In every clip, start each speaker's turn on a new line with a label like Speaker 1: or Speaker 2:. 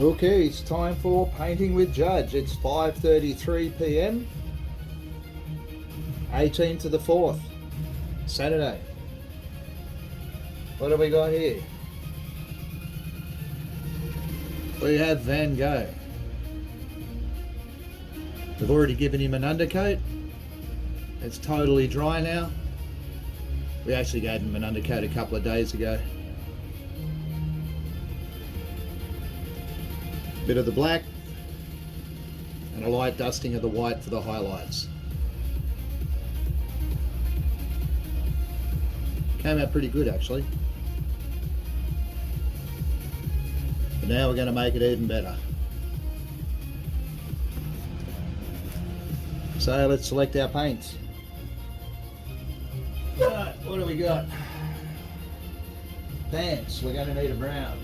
Speaker 1: Okay, it's time for Painting with Judge. It's 5:33 p.m. 18th to the 4th, Saturday. What have we got here? We have Van Gogh. We've already given him an undercoat. It's totally dry now. We actually gave him an undercoat a couple of days ago. Bit of the black and a light dusting of the white for the highlights. Came out pretty good actually. But now we're going to make it even better. So let's select our paints. Right, what do we got? Pants, we're going to need a brown.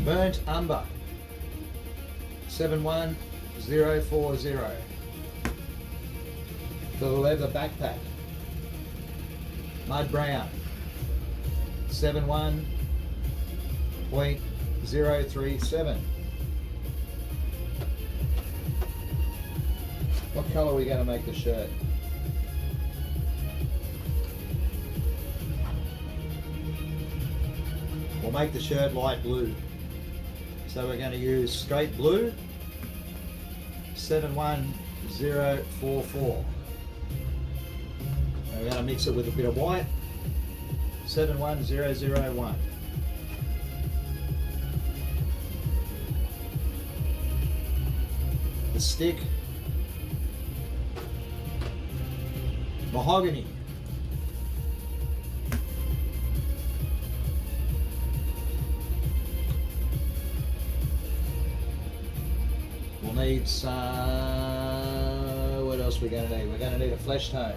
Speaker 1: Burnt umber, 71040. For the leather backpack, mud brown, 71.037. What colour are we going to make the shirt? We'll make the shirt light blue. So we're going to use straight blue, 71044. And we're going to mix it with a bit of white, 71001. The stick, mahogany. We'll need some, what else are we going to need? We're going to need a flesh tone.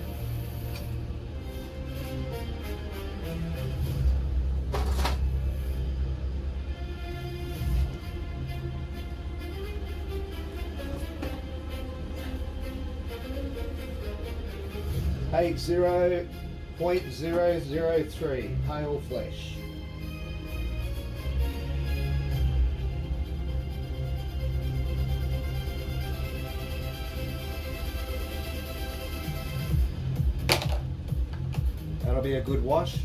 Speaker 1: Page 0.003, pale flesh. That'll be a good wash.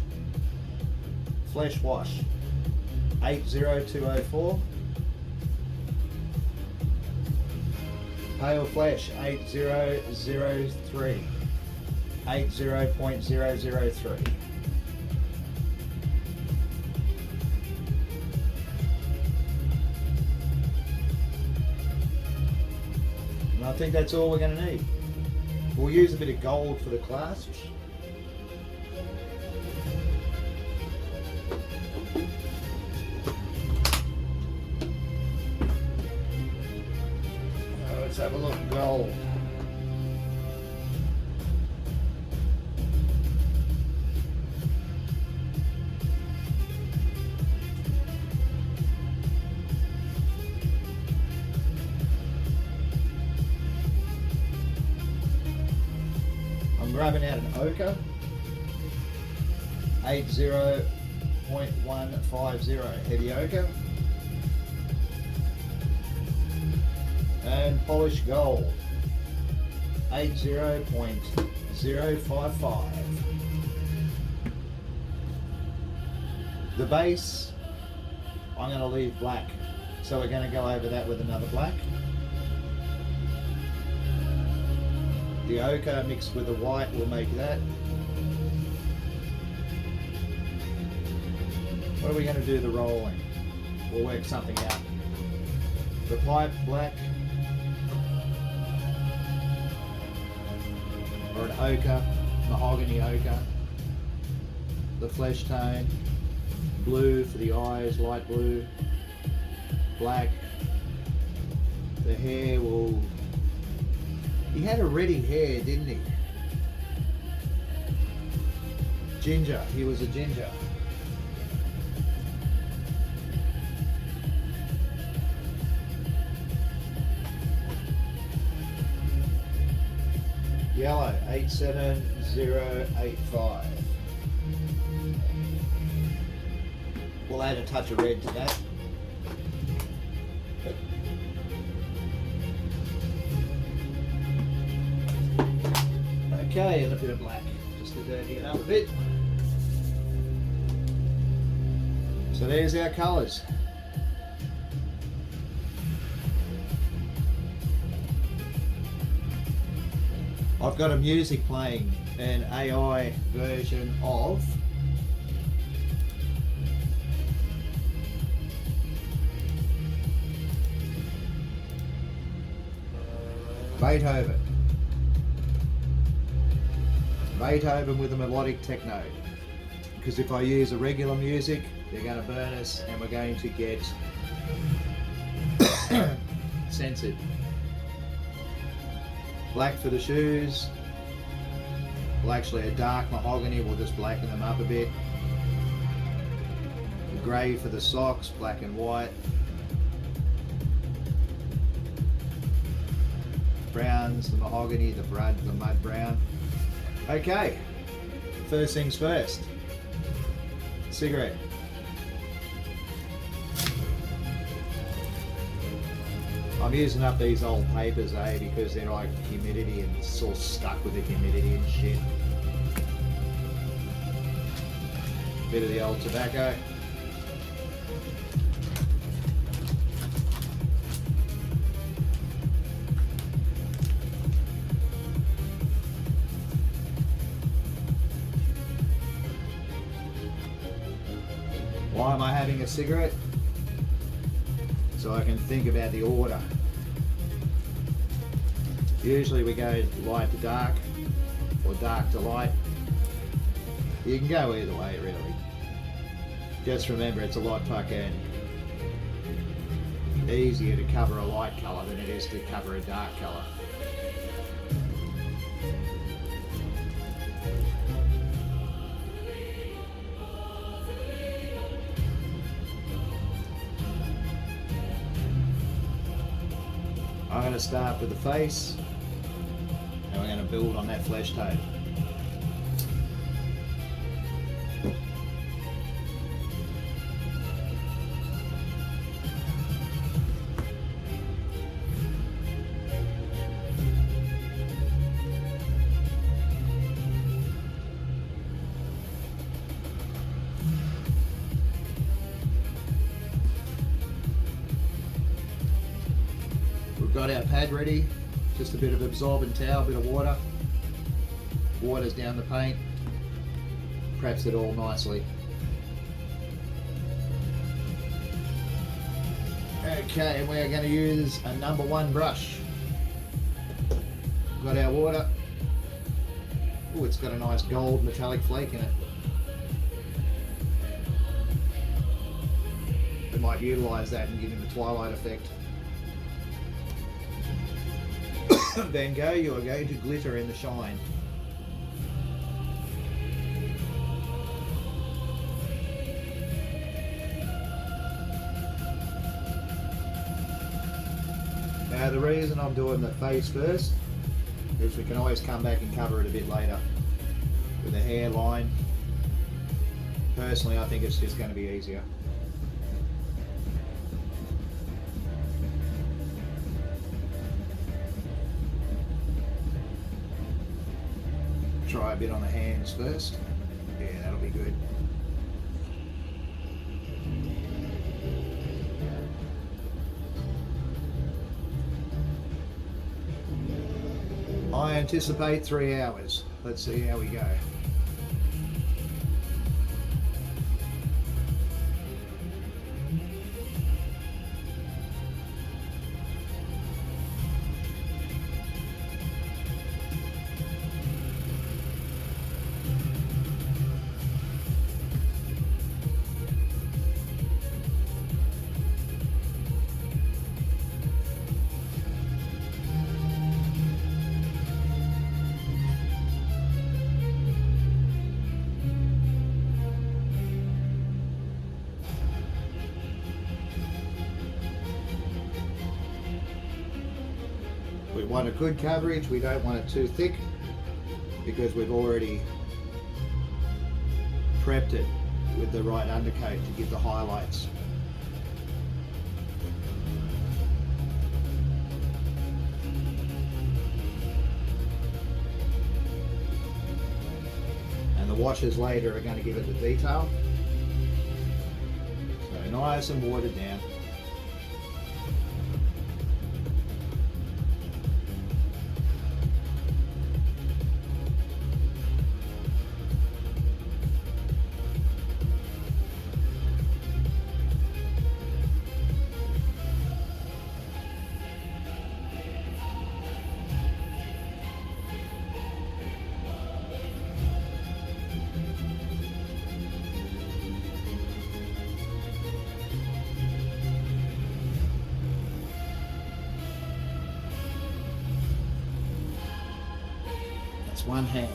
Speaker 1: Flesh wash, 80204. Pale flesh, 8003. 80.003. And I think that's all we're going to need. We'll use a bit of gold for the clasps. Let's have a look at gold. I'm grabbing out an ochre, 80.150 heavy ochre, and polished gold, 80.055. The base, I'm going to leave black, so we're going to go over that with another black. The ochre mixed with the white will make that. What are we going to do the rolling? We'll work something out. The pipe black, or an ochre, mahogany ochre. The flesh tone, blue for the eyes, light blue, black. The hair will, he had a reddy hair, didn't he? Ginger, he was a ginger. Yellow 87085. We'll add a touch of red to that. Okay, and a bit of black, just to dirty it up a bit. So there's our colours. I've got a music playing, an AI version of Beethoven. Beethoven with a melodic techno. Because if I use a regular music, they're going to burn us and we're going to get censored. Black for the shoes. Well, actually a dark mahogany, we'll just blacken them up a bit. Grey for the socks, black and white. Browns, the mahogany, the mud brown. Okay, first things first. Cigarette. I'm using up these old papers, because they're like humidity and it's all stuck with the humidity and shit. Bit of the old tobacco. Why am I having a cigarette? So I can think about the order. Usually we go light to dark or dark to light. You can go either way really. Just remember it's a lot fucking easier to cover a light colour than it is to cover a dark colour. I'm going to start with the face and we're going to build on that flesh tone. Got our pad ready, just a bit of absorbent towel, a bit of water. Water's down the paint, preps it all nicely. Okay, and we're going to use a number 1 brush. Got our water. Oh, it's got a nice gold metallic flake in it. We might utilise that and give him the twilight effect. Van Gogh, you are going to glitter in the shine. Now the reason I'm doing the face first is we can always come back and cover it a bit later with a hairline. Personally, I think it's just going to be easier. Try a bit on the hands first. Yeah, that'll be good. I anticipate 3 hours. Let's see how we go. We want a good coverage, we don't want it too thick. because we've already prepped it with the right undercoat to give the highlights. And the washes later are going to give it the detail. So nice and watered down. One hand.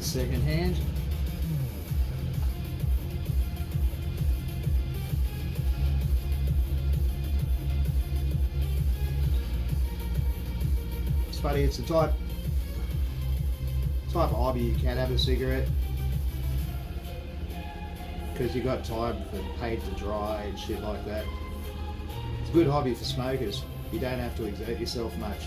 Speaker 1: Second hand. It's funny, it's the type of hobby you can have a cigarette because you got time for paint to dry and shit like that. It's a good hobby for smokers. You don't have to exert yourself much.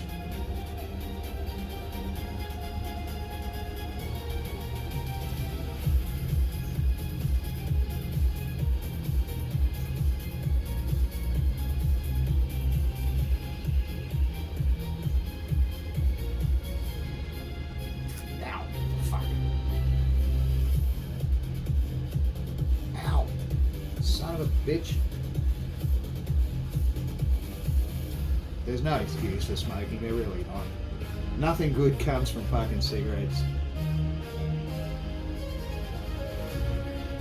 Speaker 1: Son of a bitch. There's no excuse for smoking, they're really not. Nothing good comes from fucking cigarettes.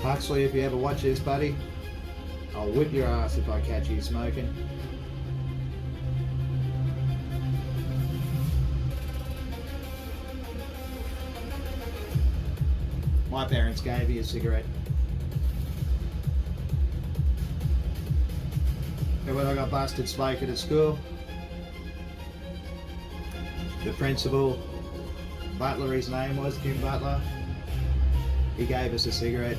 Speaker 1: Huxley, if you ever watch this, buddy, I'll whip your ass if I catch you smoking. My parents gave me a cigarette. And when I got busted smoking at school, the principal, Butler, his name was, Kim Butler, he gave us a cigarette.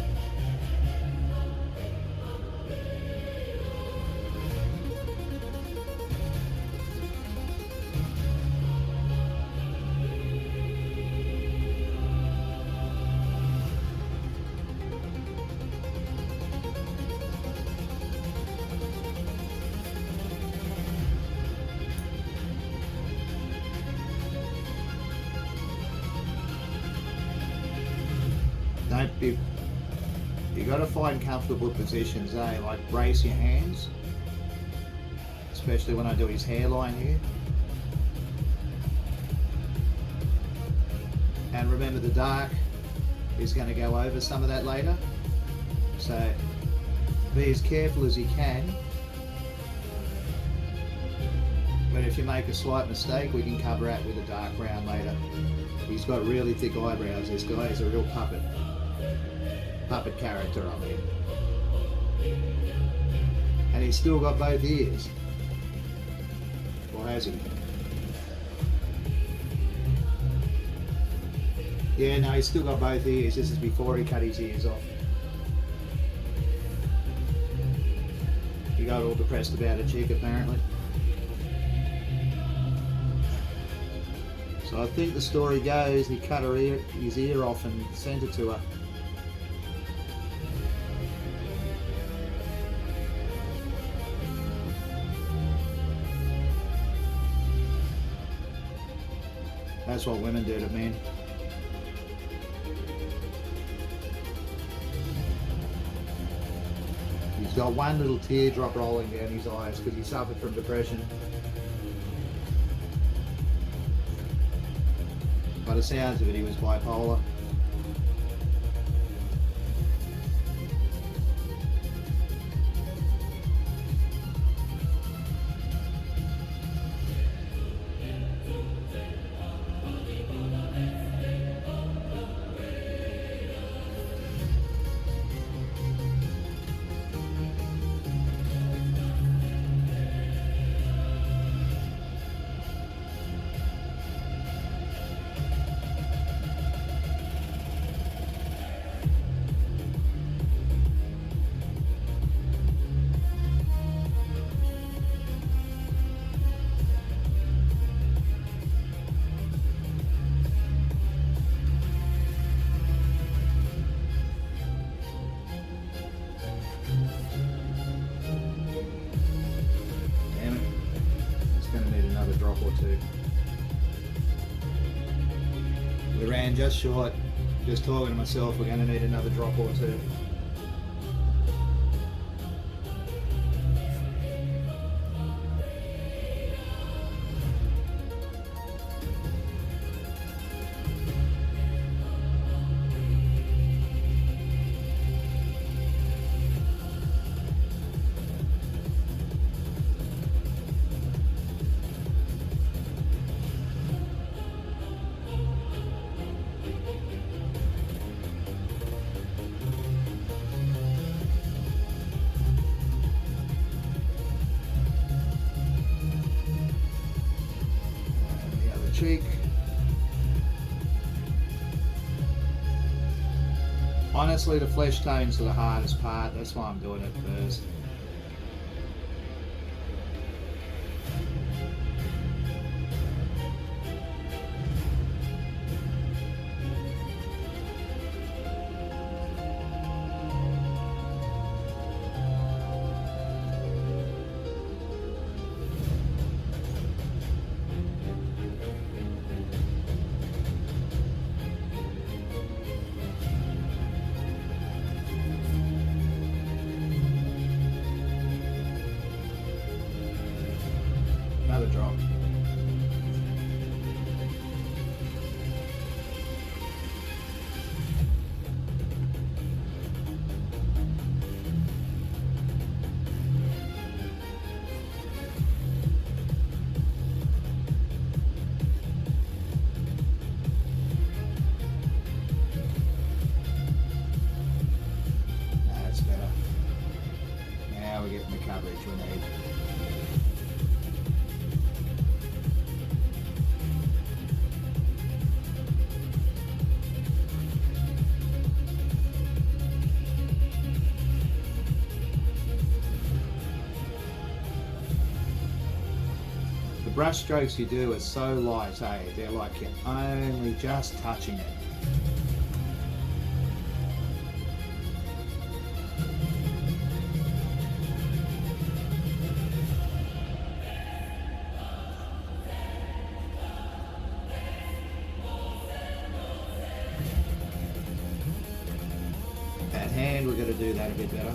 Speaker 1: You got to find comfortable positions, eh? Like brace your hands, especially when I do his hairline here. And remember, the dark is going to go over some of that later, so be as careful as you can. But if you make a slight mistake, we can cover it with a dark brown later. He's got really thick eyebrows, this guy. He's a real puppet character on him. And he's still got both ears. Or has he? Yeah, no, he's still got both ears. This is before he cut his ears off. He got all depressed about a chick apparently. So I think the story goes he cut his ear off and sent it to her. That's what women do to men. He's got one little teardrop rolling down his eyes because he suffered from depression. By the sounds of it, he was bipolar. Drop or two. We ran just short. Just talking to myself, we're going to need another drop or two. Cheek. Honestly, the flesh tones are the hardest part. That's why I'm doing it first. Another drop. That's better. Now we're getting the coverage we need. The brush strokes you do are so light, eh? They're like you're only just touching it. That hand, we're going to do that a bit better.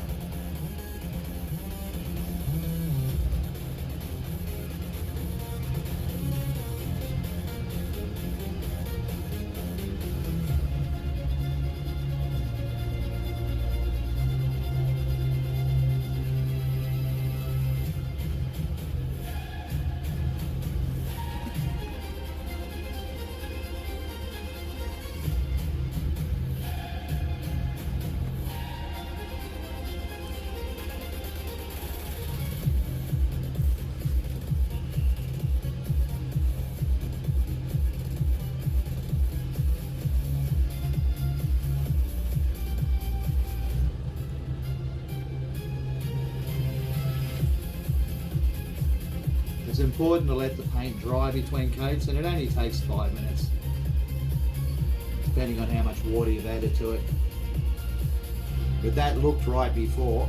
Speaker 1: It's important to let the paint dry between coats, and it only takes 5 minutes, depending on how much water you've added to it. But that looked right before,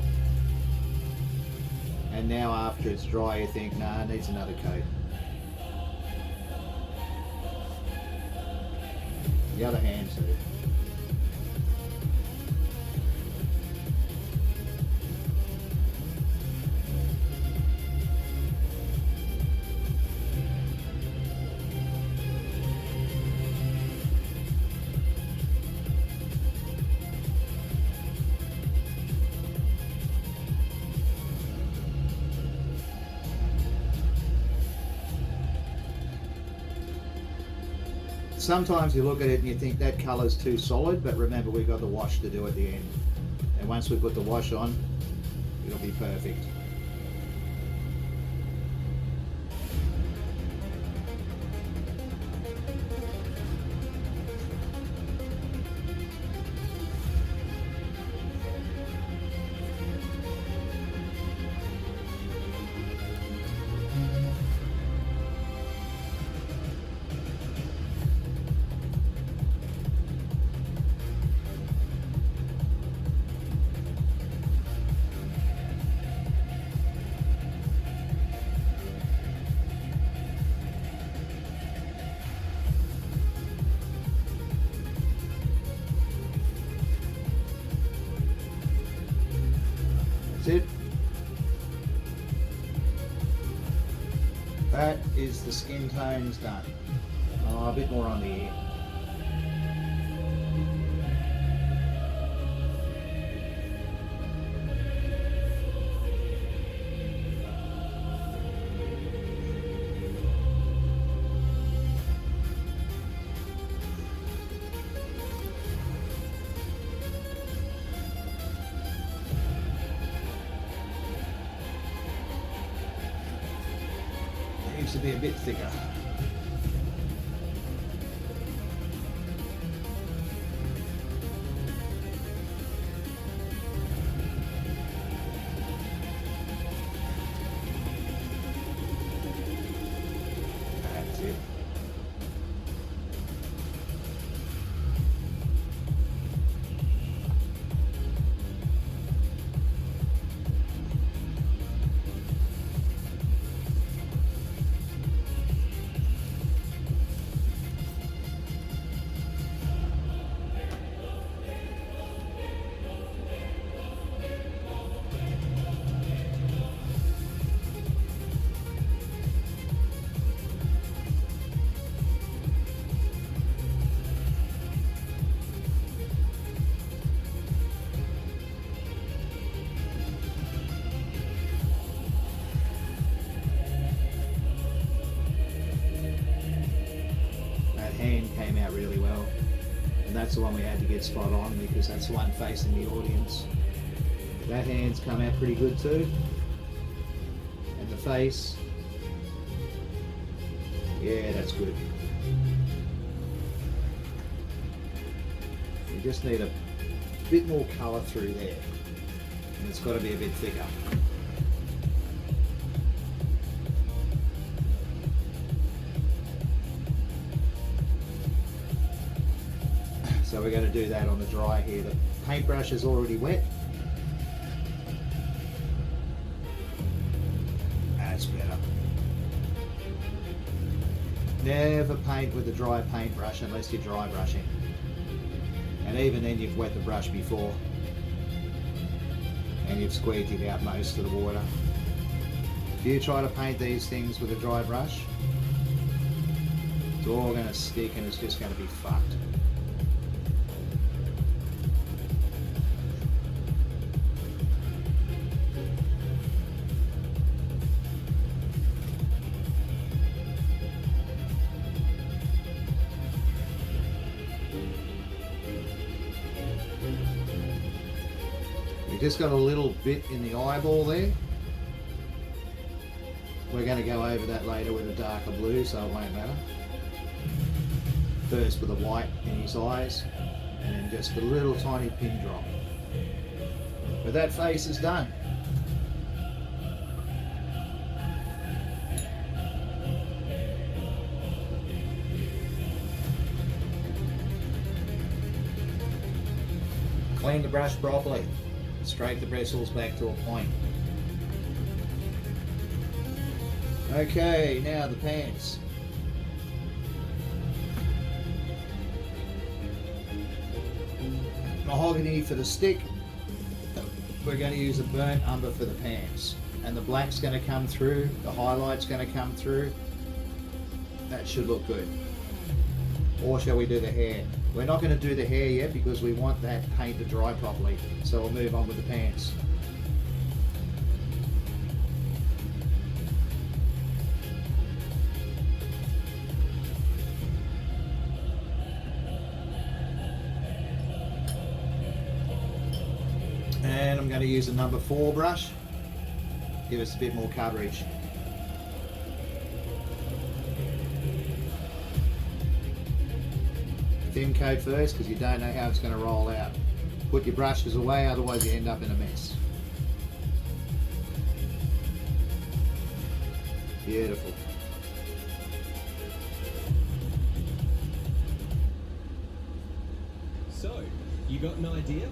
Speaker 1: and now after it's dry you think, nah, it needs another coat. The other hand too. Sometimes you look at it and you think that colour's too solid, but remember we've got the wash to do at the end. And once we put the wash on, it'll be perfect. It. That is the skin tones done. Oh, a bit more on the ear. Needs to be a bit thicker. That's it. Hand came out really well, and that's the one we had to get spot on because that's the one facing the audience. That hand's come out pretty good too, and the face, yeah, that's good. You just need a bit more colour through there, and it's got to be a bit thicker. So we're going to do that on the dry here. The paintbrush is already wet. That's better. Never paint with a dry paintbrush unless you're dry brushing. And even then you've wet the brush before. And you've squeezed out most of the water. If you try to paint these things with a dry brush, it's all going to stick and it's just going to be fucked. You just got a little bit in the eyeball there. We're going to go over that later with a darker blue, so it won't matter. First with a white in his eyes, and then just a little tiny pin drop. But that face is done. Clean the brush properly. Scrape the bristles back to a point. Okay, now the pants. Mahogany for the stick. We're going to use a burnt umber for the pants. And the black's going to come through, the highlight's going to come through. That should look good. Or shall we do the hair? We're not going to do the hair yet because we want that paint to dry properly. So we'll move on with the pants. And I'm going to use a number 4 brush. Give us a bit more coverage. Thin coat first because you don't know how it's going to roll out. Put your brushes away, otherwise you end up in a mess. Beautiful.
Speaker 2: So, you got an idea?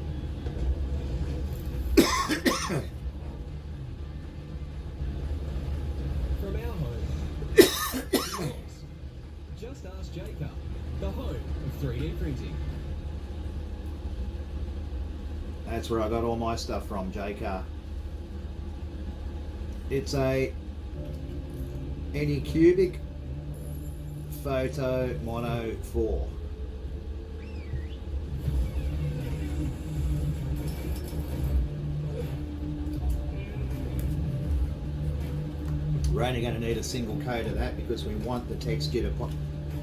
Speaker 2: From our home, just ask Jacob, the home of 3D printing.
Speaker 1: That's where I got all my stuff from, JCar. It's a Anycubic Photo Mono 4. We're only going to need a single coat of that because we want the texture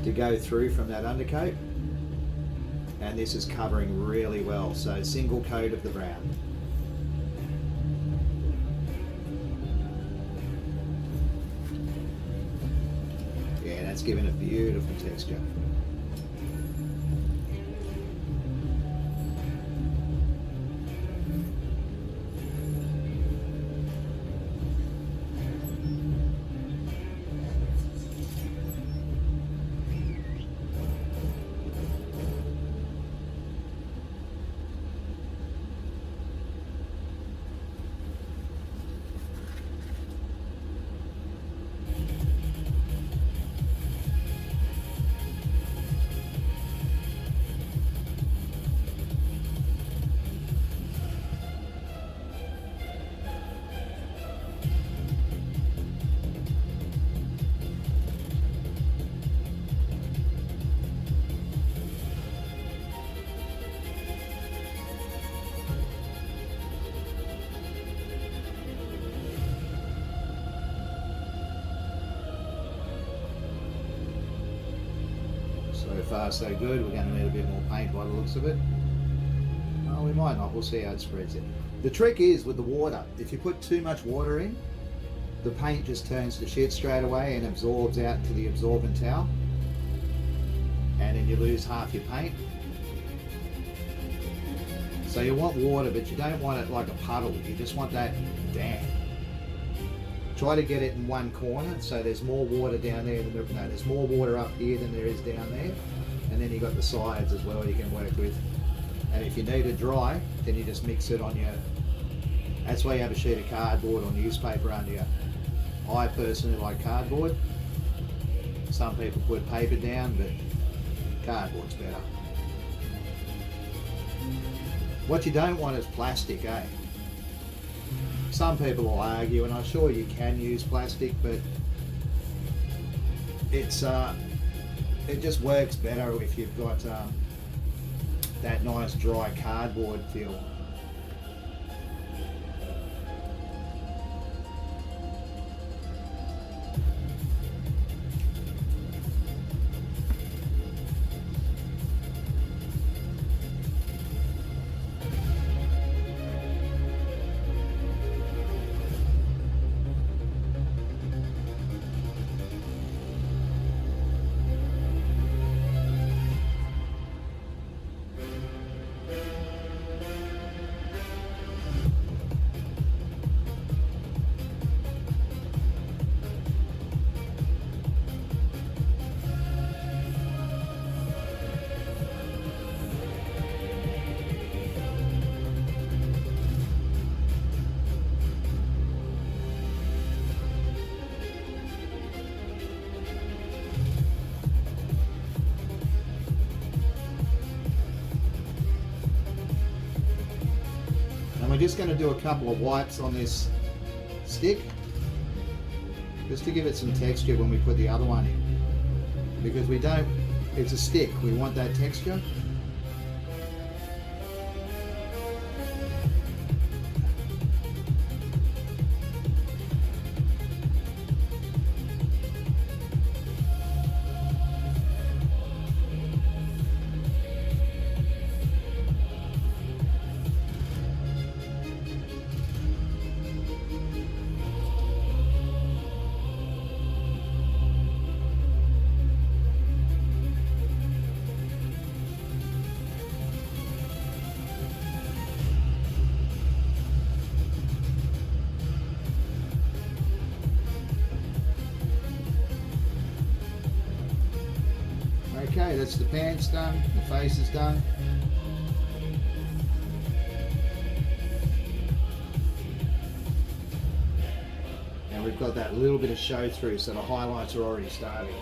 Speaker 1: to go through from that undercoat. And this is covering really well, so single coat of the brown. Yeah, that's giving a beautiful texture. So far so good. We're going to need a bit more paint by the looks of it. Oh, we might not. We'll see how it spreads it. The trick is with the water. If you put too much water in, the paint just turns to shit straight away and absorbs out to the absorbent towel. And then you lose half your paint. So you want water, but you don't want it like a puddle. You just want that damp. Try to get it in one corner, so there's more water down there than there's more water up here than there is down there, and then you've got the sides as well you can work with. And if you need it dry, then you just mix it on your. That's why you have a sheet of cardboard or newspaper under you. I personally like cardboard. Some people put paper down, but cardboard's better. What you don't want is plastic, eh? Some people will argue, and I'm sure you can use plastic, but it's it just works better if you've got that nice dry cardboard feel. just going to do a couple of wipes on this stick, just to give it some texture when we put the other one in, because we don't, it's a stick, we want that texture. Okay, that's the pants done, the face is done. And we've got that little bit of show through, so the highlights are already starting.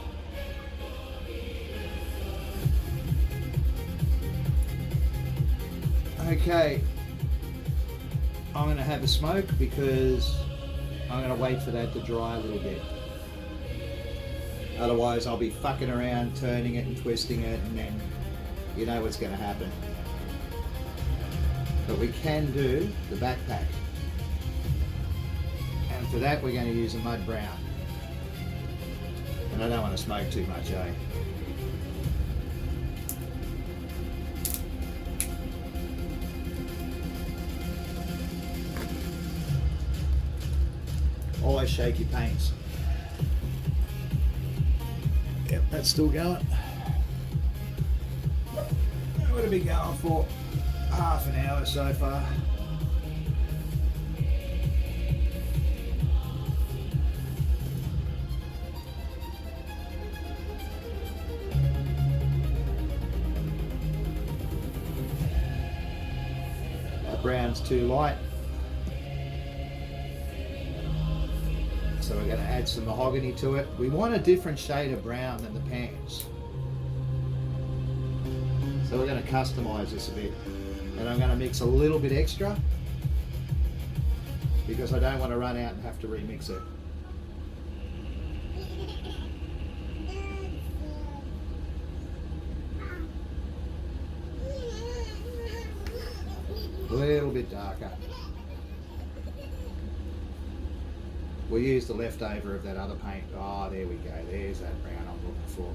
Speaker 1: Okay, I'm going to have a smoke because I'm going to wait for that to dry a little bit. Otherwise I'll be fucking around, turning it and twisting it, and then you know what's going to happen. But we can do the backpack. And for that we're going to use a mud brown. And I don't want to smoke too much, eh? Always shake your paints. Yep, that's still going. I'm going to be going for half an hour so far. That brown's too light. So we're going to add some mahogany to it. We want a different shade of brown than the pants. So we're going to customize this a bit. And I'm going to mix a little bit extra because I don't want to run out and have to remix it. A little bit darker. We'll use the leftover of that other paint. Oh, there we go. There's that brown I'm looking for.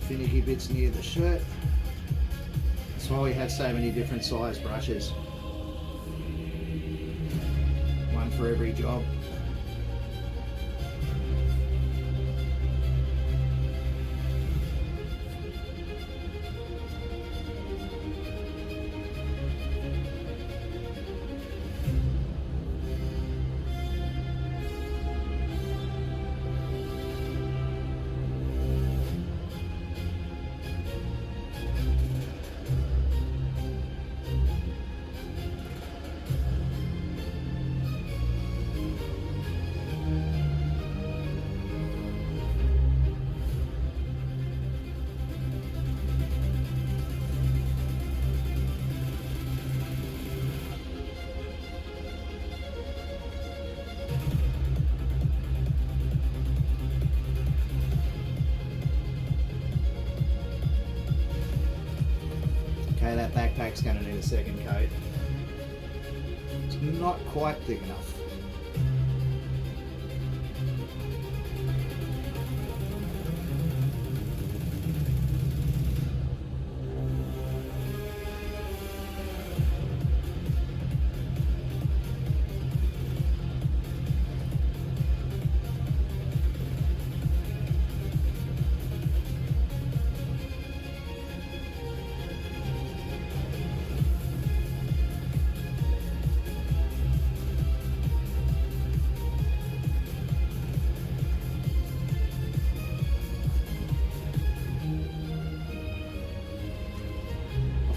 Speaker 1: Finicky bits near the shirt. That's why we have so many different size brushes. One for every job. back's going to need a second coat. It's not quite thick enough.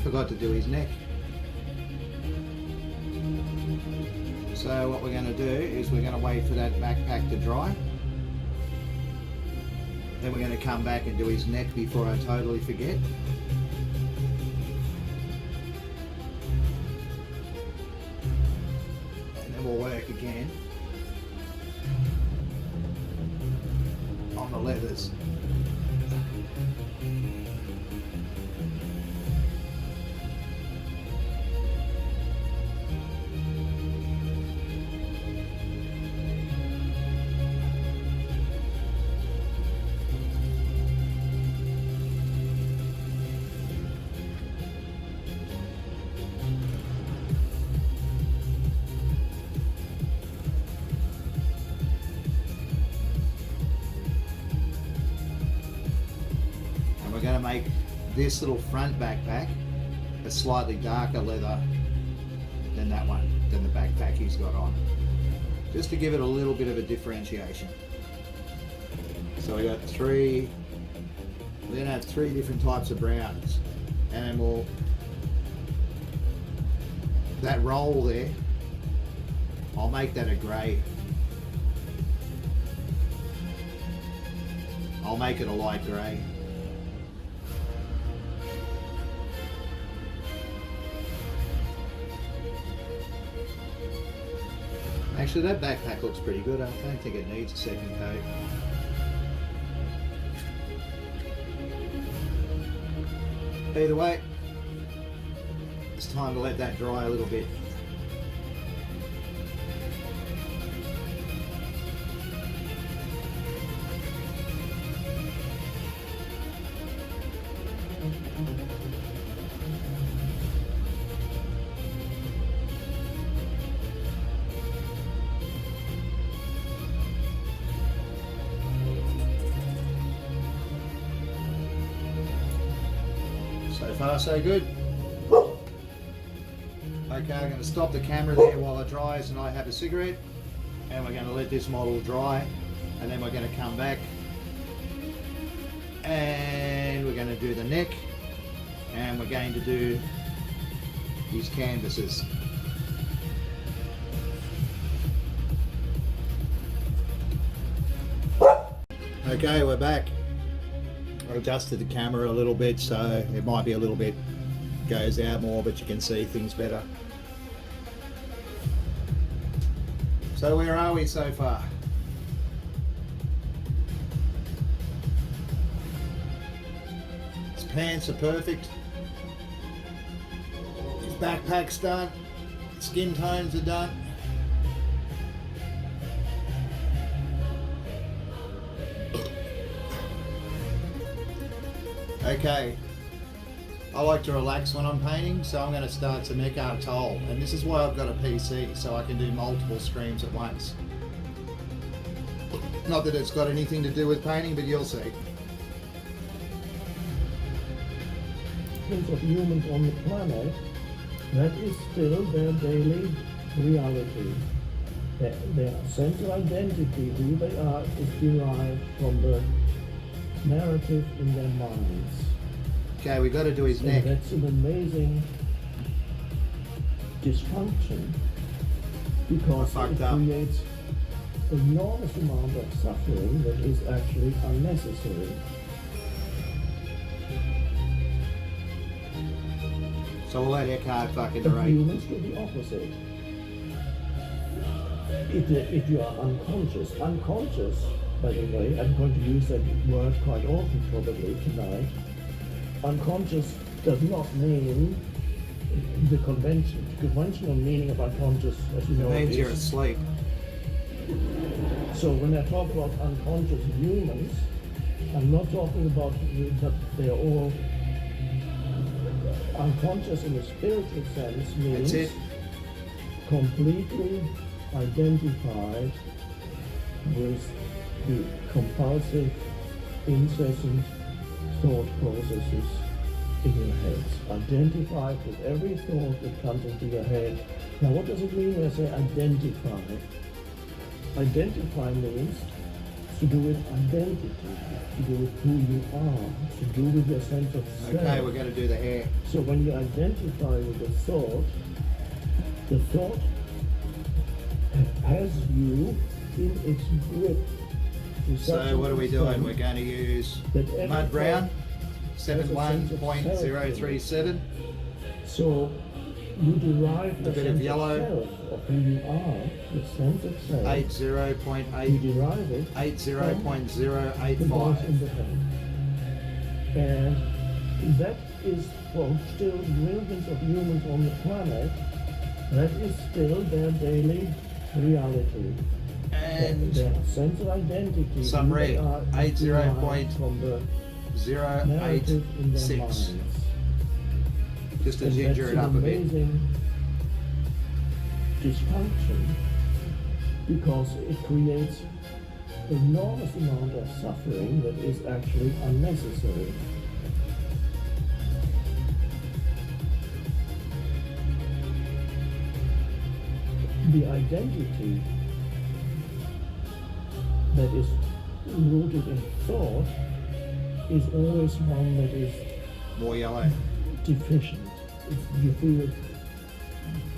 Speaker 1: Forgot to do his neck. So what we're going to do is we're going to wait for that backpack to dry. Then we're going to come back and do his neck before I totally forget. And then we'll work again on the leathers. We're going to make this little front backpack a slightly darker leather than that one, than the backpack he's got on, just to give it a little bit of a differentiation. So we got three, we're going to have three different types of browns, and then we'll, that roll there, I'll make that a grey. I'll make it a light grey. Actually, that backpack looks pretty good. I don't think it needs a second coat. Either way, it's time to let that dry a little bit. So far, so good. Okay, I'm going to stop the camera there while it dries and I have a cigarette. And we're going to let this model dry. And then we're going to come back. And we're going to do the neck. And we're going to do these canvases. Okay, we're back. I adjusted the camera a little bit, so it might be a little bit goes out more, but you can see things better. So where are we so far? His pants are perfect. His backpack's done. Skin tones are done. Okay, I like to relax when I'm painting, so I'm going to start some Eckhart Tolle, and this is why I've got a PC, so I can do multiple streams at once. Not that it's got anything to do with painting, but you'll see.
Speaker 3: Of humans on the planet, that is still their daily reality. Their sense of identity, who they are, is derived from the narrative in their minds.
Speaker 1: Okay, we've got to do his neck.
Speaker 3: And that's an amazing dysfunction because it creates an enormous amount of suffering that is actually unnecessary.
Speaker 1: So we'll let Eckhart fucking
Speaker 3: But
Speaker 1: narrate.
Speaker 3: humans do the opposite. If you are unconscious, by the way, I'm going to use that word quite often probably tonight. Unconscious does not mean the conventional meaning of unconscious, as you
Speaker 1: It
Speaker 3: know,
Speaker 1: means
Speaker 3: is,
Speaker 1: you're asleep.
Speaker 3: so when I talk about unconscious humans, I'm not talking about that they're all unconscious in a spiritual sense, means
Speaker 1: That's it.
Speaker 3: completely identified with the compulsive, incessant thought processes in your heads. Identified with every thought that comes into your head. Now what does it mean when I say identify? Identify means to do with identity, to do with who you are, to do with your sense of self.
Speaker 1: Okay, we're going to do the hair.
Speaker 3: So when you identify with the thought has you in its grip. To such
Speaker 1: So
Speaker 3: an
Speaker 1: what are we
Speaker 3: extent
Speaker 1: doing? We're going to use
Speaker 3: that every
Speaker 1: mud brown,
Speaker 3: thought has a sense of
Speaker 1: 71.037.
Speaker 3: So you derive the
Speaker 1: A bit
Speaker 3: sense
Speaker 1: of yellow.
Speaker 3: self, of who you are, the sense of self.
Speaker 1: 80.8.
Speaker 3: You derive it from the voice in
Speaker 1: 80.085.
Speaker 3: the head. And that is for still millions of humans on the planet, that is still their daily reality.
Speaker 1: And
Speaker 3: Their sense of identity.
Speaker 1: some
Speaker 3: who they
Speaker 1: red,
Speaker 3: are, is
Speaker 1: 80
Speaker 3: derived
Speaker 1: point
Speaker 3: from the narrative in their
Speaker 1: 086.
Speaker 3: minds.
Speaker 1: Just to
Speaker 3: And
Speaker 1: ginger
Speaker 3: that's
Speaker 1: it up
Speaker 3: an
Speaker 1: a bit.
Speaker 3: amazing dysfunction because it creates an enormous amount of suffering that is actually unnecessary. The identity that is rooted in thought is always one that is
Speaker 1: More yellow.
Speaker 3: deficient. You feel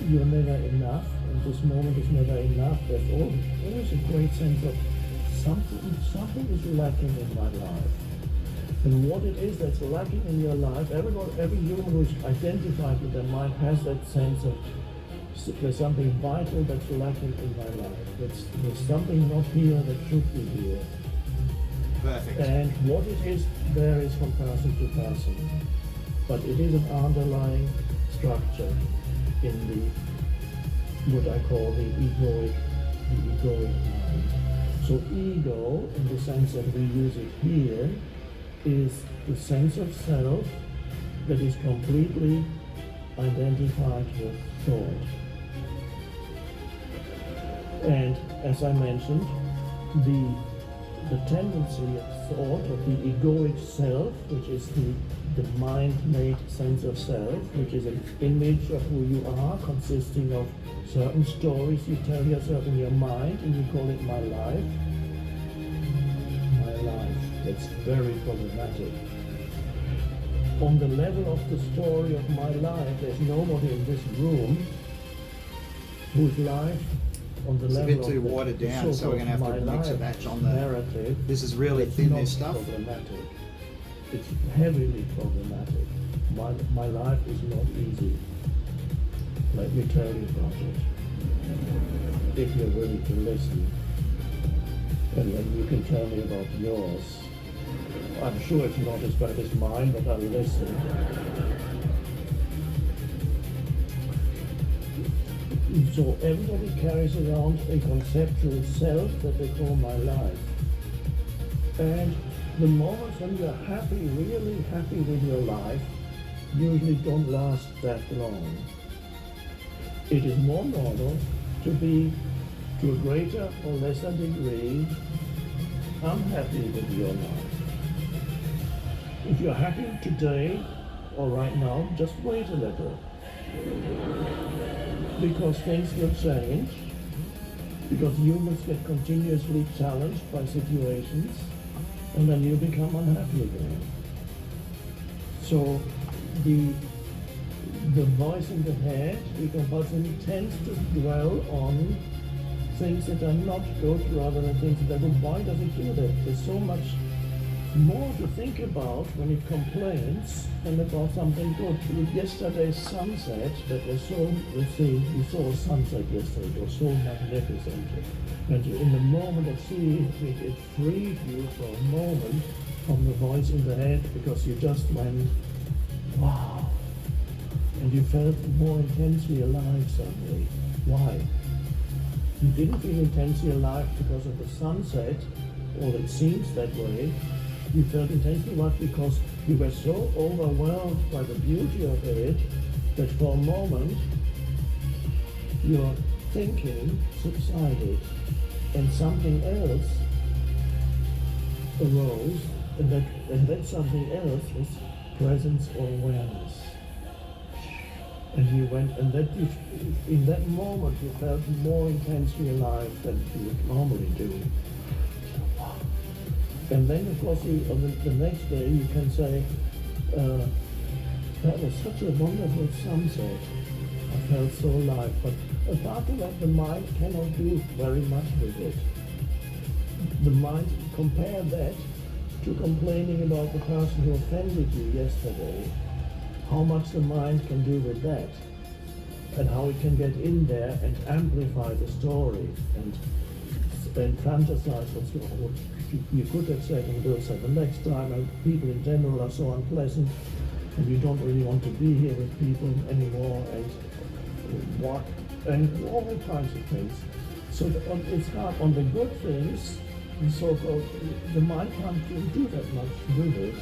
Speaker 3: you're never enough, and this moment is never enough. There's always a great sense of something is lacking in my life. And what it is that's lacking in your life, every human who's identified with their mind has that sense of there's something vital that's lacking in my life. There's something not here that should be here.
Speaker 1: Perfect.
Speaker 3: And what it is varies from person to person. But it is an underlying structure in what I call the egoic mind. So ego, in the sense that we use it here, is the sense of self that is completely identified with thought. And as I mentioned, the tendency of thought of the egoic self, which is the mind-made sense of self, which is an image of who you are, consisting of certain stories you tell yourself in your mind, and you call it my life. My life. That's very problematic. On the level of the story of my life, there's nobody in this room whose life on the
Speaker 1: It's a
Speaker 3: level
Speaker 1: bit too
Speaker 3: of the
Speaker 1: watered down, so we're going to have
Speaker 3: my
Speaker 1: to mix a
Speaker 3: life
Speaker 1: batch on the...
Speaker 3: narrative.
Speaker 1: This is really
Speaker 3: It's
Speaker 1: thin,
Speaker 3: not
Speaker 1: this stuff.
Speaker 3: problematic. It's heavily problematic. My life is not easy. Let me tell you about it. If you're willing to listen, and then you can tell me about yours. I'm sure it's not as bad as mine, but I'll listen. So everybody carries around a conceptual self that they call my life. And the moments when you're happy, really happy with your life, usually don't last that long. It is more normal to be, to a greater or lesser degree, unhappy with your life. If you're happy today or right now, just wait a little. Because things will change, because humans get continuously challenged by situations, and then you become unhappy again. So the voice in the head, the compulsion, tends to dwell on things that are not good rather than things that are good. Why does it do that? There's so much more to think about when it complains than about something good. Yesterday's sunset, that was so, you saw a sunset yesterday, it was so magnificent. And in the moment of seeing it, it freed you for a moment from the voice in the head because you just went, wow. And and you felt more intensely alive suddenly. Why? You didn't feel intensely alive because of the sunset, or it seems that way. You felt intensely alive because you were so overwhelmed by the beauty of it that for a moment your thinking subsided and something else arose, and that something else was presence or awareness. And you went, and that you, in that moment you felt more intensely alive than you would normally do. And then of course on the next day you can say, that was such a wonderful sunset. I felt so alive. But apart from that, the mind cannot do very much with it. The mind, compare that to complaining about the person who offended you yesterday. How much the mind can do with that, and how it can get in there and amplify the story and fantasize what's going on. You could have said and will say the next time, and people in general are so unpleasant, and you don't really want to be here with people anymore, and all kinds of things. So it's hard on the good things. So-called, the mind can't do that much with it.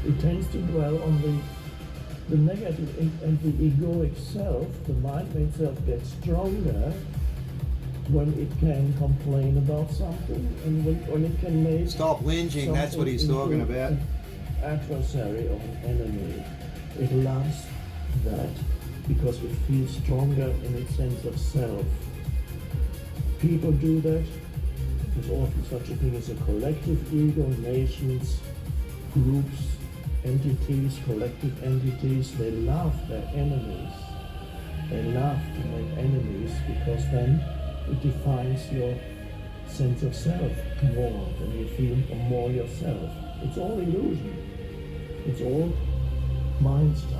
Speaker 3: It tends to dwell on the negative and the egoic self. The mind may itself get stronger when it can complain about something, and when it can make
Speaker 1: Stop whinging, that's what he's talking about.
Speaker 3: An adversary or an enemy. It loves that because it feels stronger in its sense of self. People do that. There's often such a thing as a collective ego, nations, groups, entities, collective entities. They love their enemies. They love to make enemies because then it defines your sense of self more, and you feel more yourself. It's all illusion. It's all mind stuff.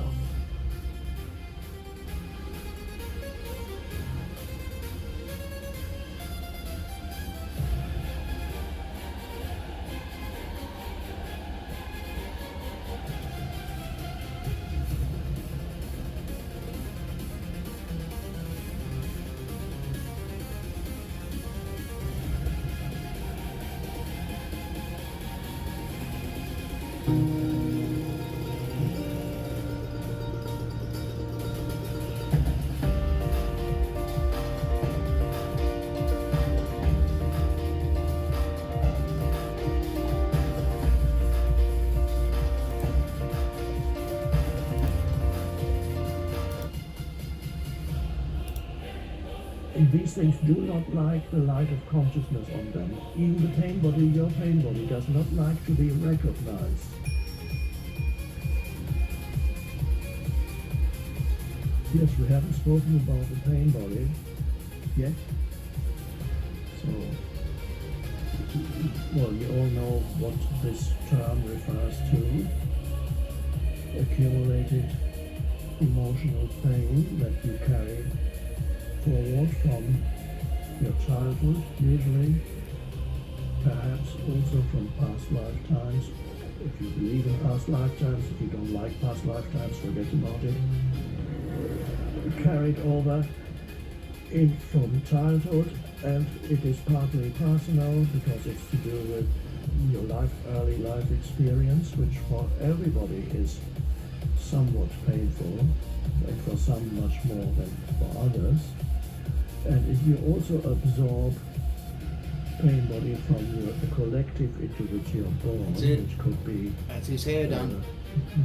Speaker 3: These things do not like the light of consciousness on them. Even the pain body, your pain body, does not like to be recognized. Yes, we haven't spoken about the pain body yet. So, well, you all know what this term refers to. Accumulated emotional pain that you carry forward from your childhood, usually, perhaps also from past lifetimes. If you believe in past lifetimes, if you don't like past lifetimes, forget about it. Carried over from childhood, and it is partly personal because it's to do with your early life experience, which for everybody is somewhat painful, and for some much more than for others. And if you also absorb pain body from the collective into which you're born, which could be
Speaker 1: That's his hair done.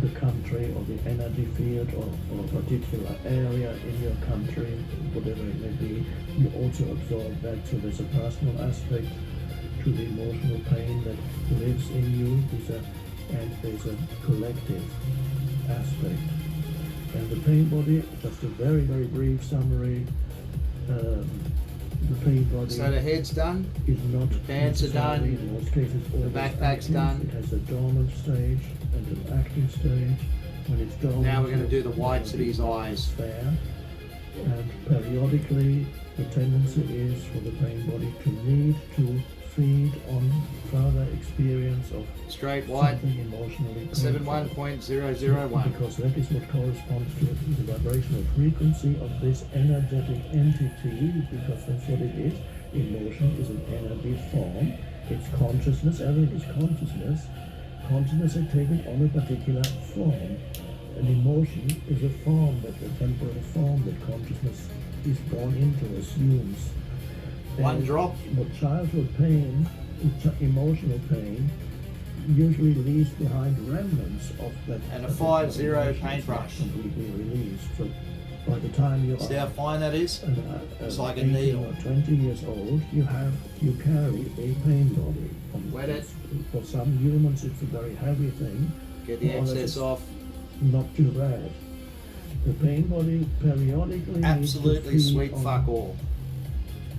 Speaker 3: The country or the energy field or a particular area in your country, whatever it may be, you also absorb that. So there's a personal aspect to the emotional pain that lives in you, and there's a collective aspect. And the pain body, just a very, very brief summary. The pain body.
Speaker 1: So the head's done.
Speaker 3: Is not
Speaker 1: the pants are done.
Speaker 3: In most cases,
Speaker 1: The backpack's
Speaker 3: active.
Speaker 1: done.
Speaker 3: It has a dormant stage and an active stage. When it's dormant,
Speaker 1: Now we're going to do the whites of his eyes.
Speaker 3: There, and periodically, the tendency is for the pain body to need to feed on further experience of
Speaker 1: Straight white,
Speaker 3: something emotionally painful.
Speaker 1: 71.001.
Speaker 3: Because that is what corresponds to the vibrational frequency of this energetic entity, because that's what it is. Emotion is an energy form. It's consciousness, everything is consciousness. Consciousness is taken on a particular form. An emotion is a form, a temporary form that consciousness is born into, assumes.
Speaker 1: One
Speaker 3: And
Speaker 1: drop.
Speaker 3: What childhood pain, emotional pain, usually leaves behind remnants of that.
Speaker 1: And a
Speaker 3: particular
Speaker 1: 5-0
Speaker 3: emotion.
Speaker 1: paintbrush.
Speaker 3: It's not completely released. So by the time you
Speaker 1: See how
Speaker 3: are
Speaker 1: fine that is? It's like a
Speaker 3: 18
Speaker 1: needle.
Speaker 3: or 20 years old, you carry a pain body.
Speaker 1: Wet it.
Speaker 3: For some humans, it's a very heavy thing.
Speaker 1: Get the
Speaker 3: For others,
Speaker 1: excess
Speaker 3: it's
Speaker 1: off.
Speaker 3: Not too bad. The pain body periodically
Speaker 1: Absolutely
Speaker 3: needs to
Speaker 1: sweet
Speaker 3: feed on
Speaker 1: fuck all.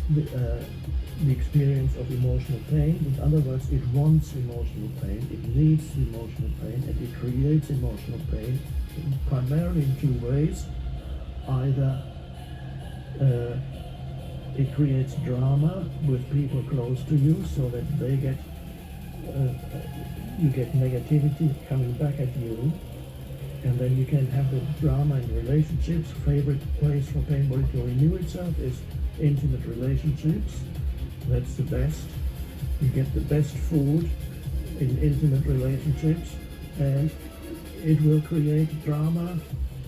Speaker 3: the experience of emotional pain. In other words, it wants emotional pain, it needs emotional pain, and it creates emotional pain primarily in two ways. Either it creates drama with people close to you, so that they get you get negativity coming back at you, and then you can have the drama in relationships. Favorite place for pain body to renew itself is intimate relationships. That's the best. You get the best food in intimate relationships, and it will create drama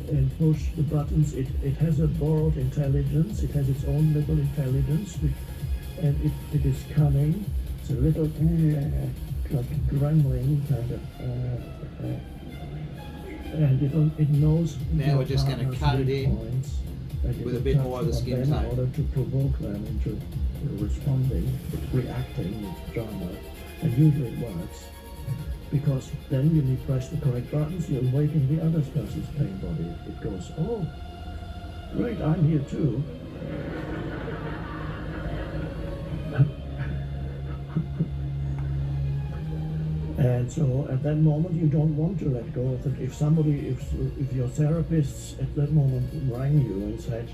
Speaker 3: and push the buttons. It has a borrowed intelligence. It has its own little intelligence, and it is cunning. It's a little like grumbling kind of, and it knows.
Speaker 1: Now we're just going to cut it in with a bit more of the skin
Speaker 3: tone in
Speaker 1: tone.
Speaker 3: order to provoke them into responding, reacting with drama, and usually it works. Because then when you press the correct buttons, you awaken the other person's pain body. It goes, oh, great, I'm here too. And so at that moment, you don't want to let go of it. If your therapist at that moment rang you and said,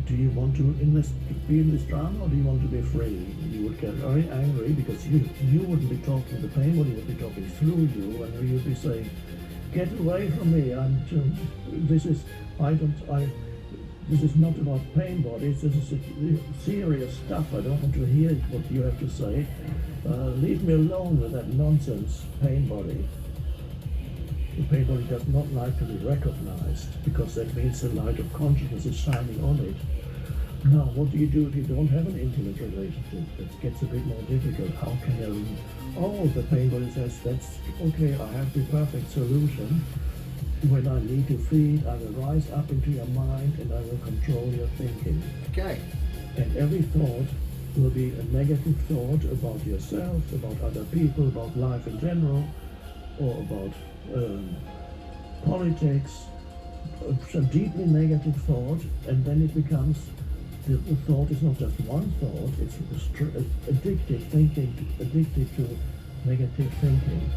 Speaker 3: do you want to be in this drama, or do you want to be free? You would get very angry, because you wouldn't be talking, the pain body would be talking through you, and you'd be saying, get away from me, this is not about pain bodies, this is serious stuff, I don't want to hear what you have to say. Leave me alone with that nonsense, pain body. The pain body does not like to be recognized, because that means the light of consciousness is shining on it. Now, what do you do if you don't have an intimate relationship? It gets a bit more difficult. How can the pain body says, that's okay, I have the perfect solution. When I need to feed, I will rise up into your mind and I will control your thinking.
Speaker 1: Okay.
Speaker 3: And every thought will be a negative thought about yourself, about other people, about life in general, or about politics, some deeply negative thought, and then it becomes, the thought is not just one thought, it's addicted to negative thinking.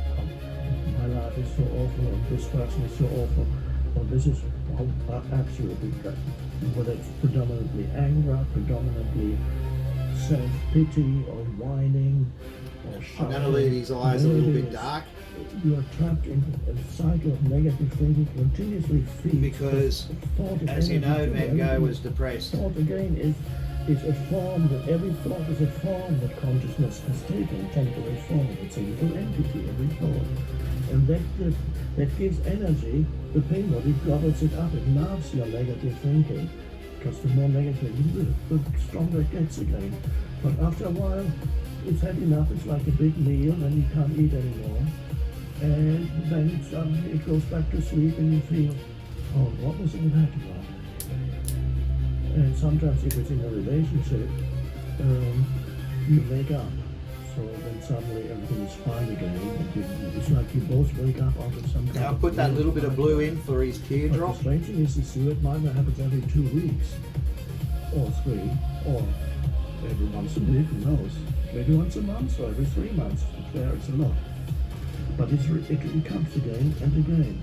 Speaker 3: My life is so awful, and this person is so awful, or this is absolutely, whether it's predominantly anger, predominantly self-pity, or whining, or shouting.
Speaker 1: I'm going to leave his eyes a little bit dark.
Speaker 3: You are trapped in a cycle of negative thinking, continuously feeds.
Speaker 1: Because, as you know, Van Gogh was depressed.
Speaker 3: Thought again is a form, that every thought is a form that consciousness has taken, temporary form. It's a little entity, every thought. And that gives energy. The pain body gobbles it up, it nerves your negative thinking. Because the more negative, the stronger it gets again. But after a while, it's had enough. It's like a big meal, and you can't eat anymore. And then it goes back to sleep, and you feel, oh, what was all that about? And sometimes if it's in a relationship, you wake up. So then suddenly everything is fine again. It's like you both wake up out of some kind
Speaker 1: Now
Speaker 3: of
Speaker 1: put that little bit of blue in for his
Speaker 3: But
Speaker 1: teardrop.
Speaker 3: the strange thing is, it might not happen every 2 weeks, or 3, or every once a week, who knows? Maybe once a month, or every 3 months. It varies a lot. But it comes again and again.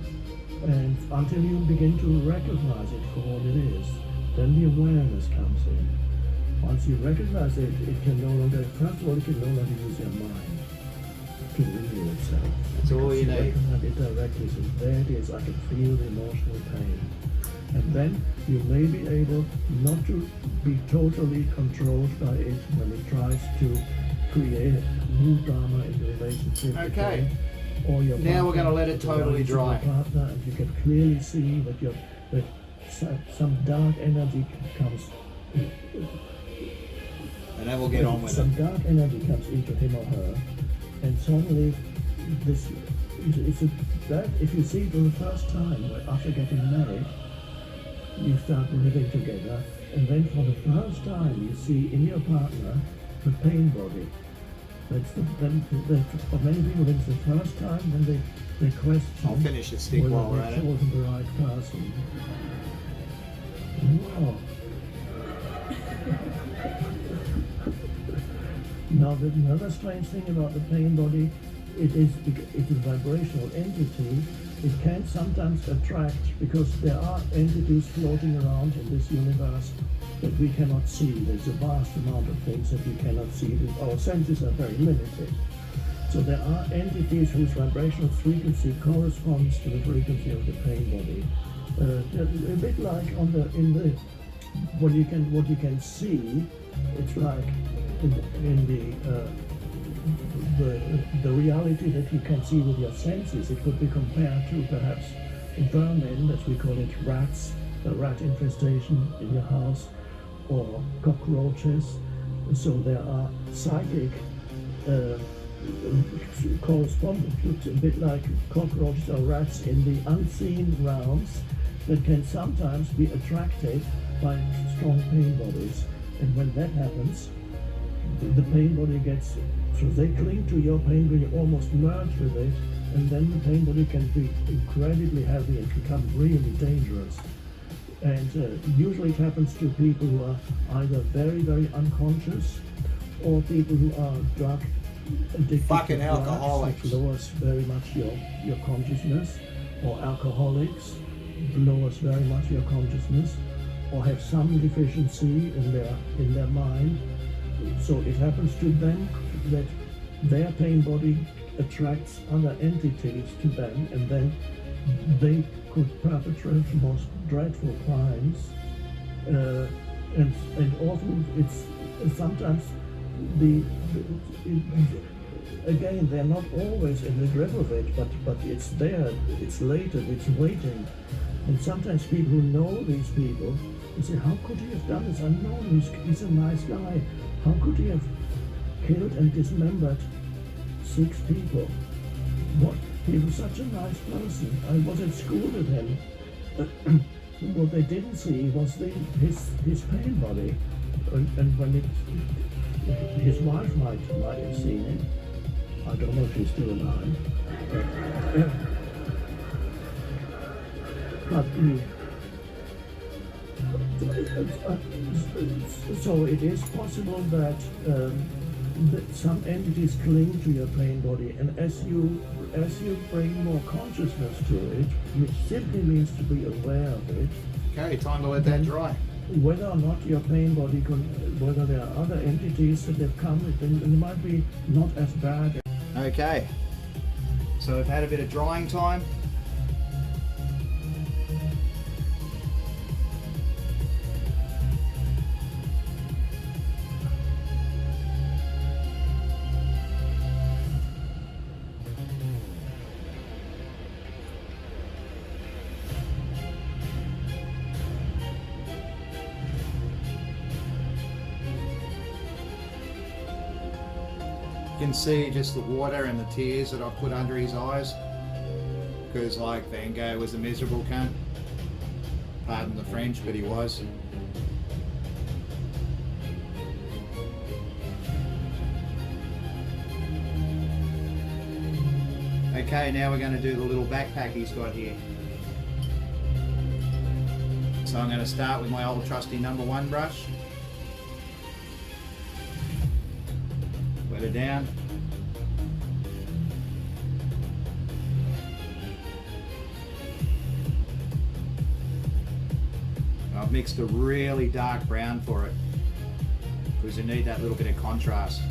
Speaker 3: And until you begin to recognize it for what it is, then the awareness comes in. once you recognize it, it can no longer, first of all, it can no longer use your mind to reveal itself.
Speaker 1: That's all you need.
Speaker 3: Recognize it directly, so there it is, I can feel the emotional pain. And then you may be able not to be totally controlled by it when it tries to create new drama in the relationship.
Speaker 1: Okay.
Speaker 3: Again, or your
Speaker 1: Now we're gonna let it totally dry.
Speaker 3: Your partner, and you can clearly see that that some dark energy comes.
Speaker 1: And then we'll get on with
Speaker 3: Some
Speaker 1: it.
Speaker 3: dark energy comes into him or her, and suddenly this that if you see it for the first time after getting married, you start living together, and then for the first time you see in your partner the pain body. For many people it's the first time when they question
Speaker 1: I'll finish the stick
Speaker 3: whether
Speaker 1: while we're at
Speaker 3: they've
Speaker 1: it.
Speaker 3: chosen the right person. Wow. Now, another strange thing about the pain body, it is a vibrational entity. It can sometimes attract, because there are entities floating around in this universe that we cannot see. There's a vast amount of things that we cannot see. Our senses are very limited. So there are entities whose vibrational frequency corresponds to the frequency of the pain body. A bit like what you can see. It's like in the reality that you can see with your senses. It could be compared to perhaps vermin, as we call it, rats, a rat infestation in your house, or cockroaches. So there are psychic correspondence, a bit like cockroaches or rats in the unseen realms, that can sometimes be attracted by strong pain bodies. And when that happens, the pain body gets, so they cling to your pain body, almost merge with it, and then the pain body can be incredibly heavy and become really dangerous. And usually it happens to people who are either very, very unconscious, or people who are drug addicted
Speaker 1: Fucking
Speaker 3: to drugs,
Speaker 1: alcoholics.
Speaker 3: which lowers very much your consciousness, or alcoholics lowers very much your consciousness, or have some deficiency in their mind. So it happens to them that their pain body attracts other entities to them, and then they could perpetrate the most dreadful crimes. And often it's sometimes again, they're not always in the grip of it, but it's there, it's latent, it's waiting. And sometimes people who know these people, they say, how could he have done this? I know he's a nice guy. How could he have killed and dismembered 6 people? What? He was such a nice person. I was at school with him. What they didn't see was his pain body. And when his wife might have seen it. I don't know if she's still alive. But so it is possible that some entities cling to your pain body, and as you bring more consciousness to it, which simply means to be aware of it.
Speaker 1: Okay, time to let that dry.
Speaker 3: Whether or not your pain body whether there are other entities that have come, then it might be not as bad.
Speaker 1: Okay, so we've had a bit of drying time. You can see just the water and the tears that I put under his eyes, because like Van Gogh was a miserable cunt. Pardon the French, but he was. Okay, now we're going to do the little backpack he's got here. So I'm going to start with my old trusty #1 brush. Wet it down. I've mixed a really dark brown for it. because you need that little bit of contrast.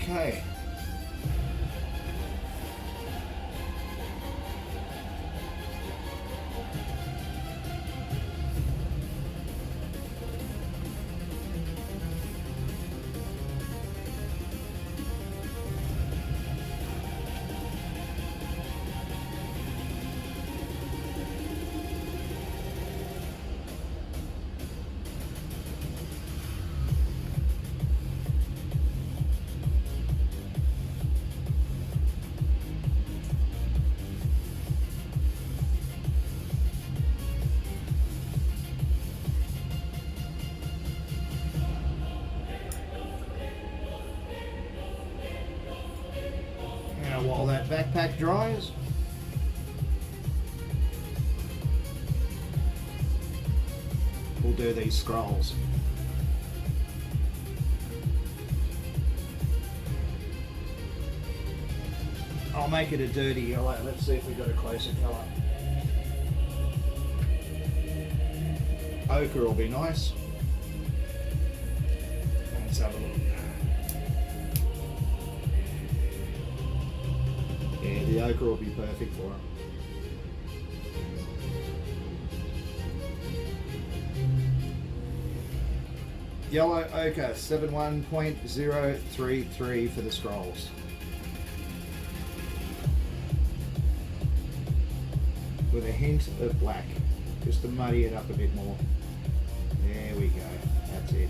Speaker 1: Okay. While that backpack dries, we'll do these scrolls. I'll make it a dirty yellow. Let's see if we've got a closer colour. Ochre will be nice. ochre will be perfect for them. Yellow ochre, 71.033 for the scrolls. With a hint of black, just to muddy it up a bit more. There we go, that's it.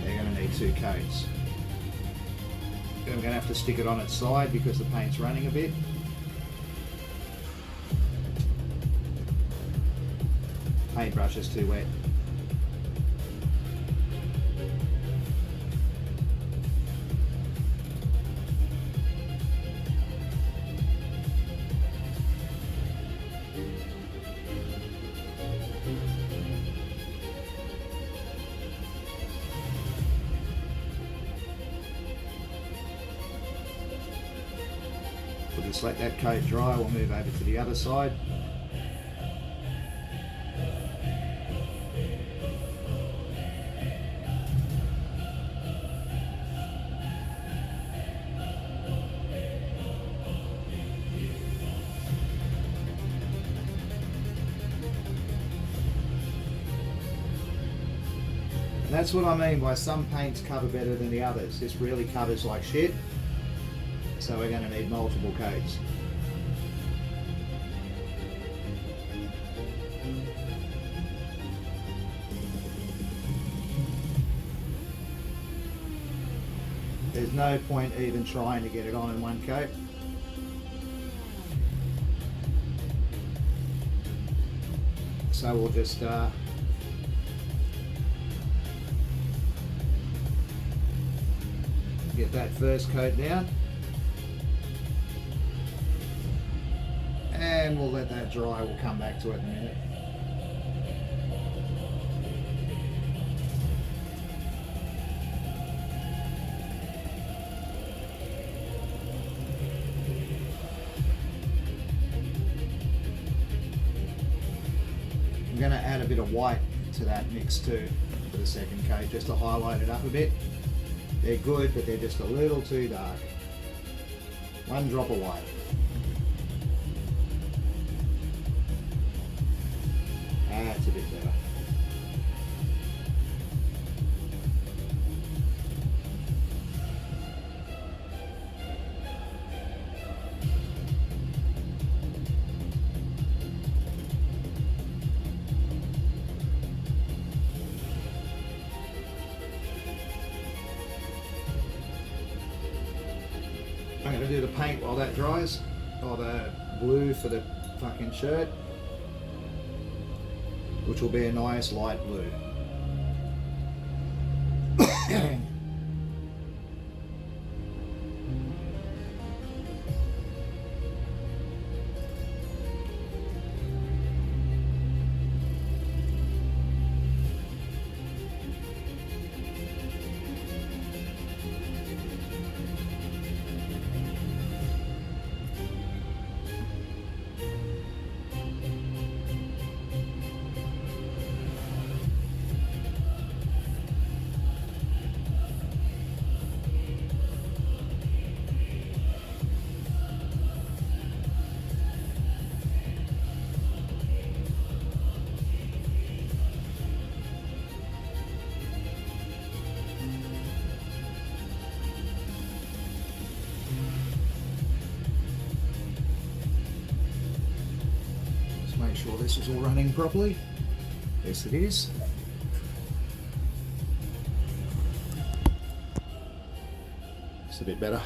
Speaker 1: They're going to need 2 coats. I'm going to have to stick it on its side because the paint's running a bit. Paintbrush is too wet. We'll just let that coat dry. We'll move over to the other side. And that's what I mean by some paints cover better than the others. This really covers like shit. So we're going to need multiple coats. There's no point even trying to get it on in one coat. So we'll just get that first coat down. And we'll let that dry. We'll come back to it in a minute. I'm going to add a bit of white to that mix too for the second coat, just to highlight it up a bit. They're good, but they're just a little too dark. 1 drop of white. That's a bit better. I'm going to do the paint while that dries, or the blue for the fucking shirt, which will be a nice light blue. Make sure this is all running properly. Yes, it is. It's a bit better.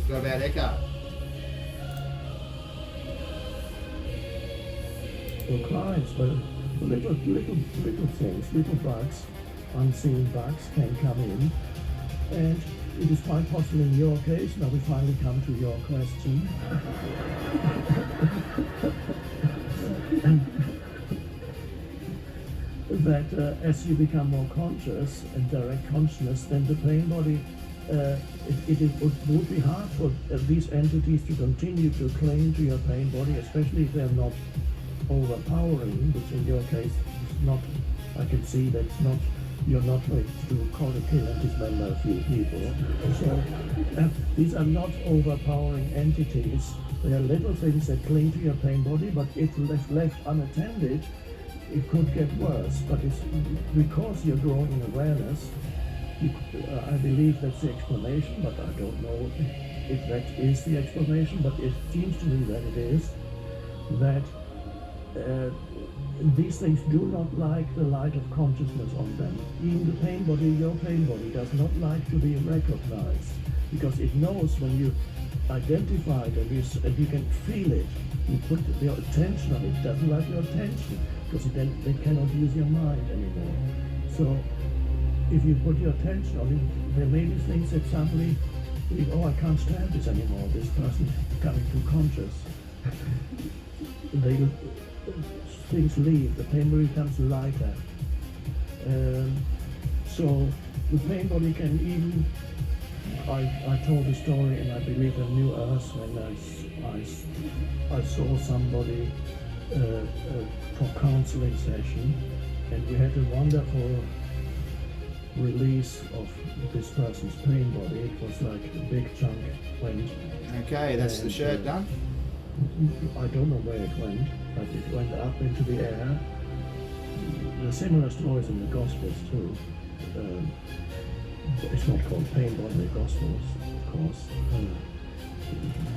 Speaker 1: What about Eckhart?
Speaker 3: Well, clients, but little things, little bugs, unseen bugs can come in, and it is quite possible in your case. Now we finally come to your question. That as you become more conscious and direct consciousness, then the pain body, it would be hard for these entities to continue to cling to your pain body, especially if they're not overpowering, which in your case is not. I can see that it's not. You're not going to call a kill and dismember a few people. So these are not overpowering entities. They are little things that cling to your pain body, but if left unattended, it could get worse. But it's because you're growing in awareness. I believe that's the explanation, but I don't know if that is the explanation. But it seems to me that it is. That these things do not like the light of consciousness on them. Even the pain body, your pain body, does not like to be recognized, because it knows when you identify it and you can feel it. You put your attention on it. It doesn't like your attention, because then they cannot use your mind anymore. So if you put your attention on it, there may be things that suddenly, oh, I can't stand this anymore. This person is becoming too conscious. Things leave, the pain body becomes lighter. So the pain body can even, I told the story and I believe I knew us when I saw somebody for counseling session, and we had a wonderful release of this person's pain body. It was like a big chunk went.
Speaker 1: Okay, that's the shirt done.
Speaker 3: I don't know where it went, but it went up into the air. There are similar stories in the Gospels too. It's not called pain body in the Gospels, of course.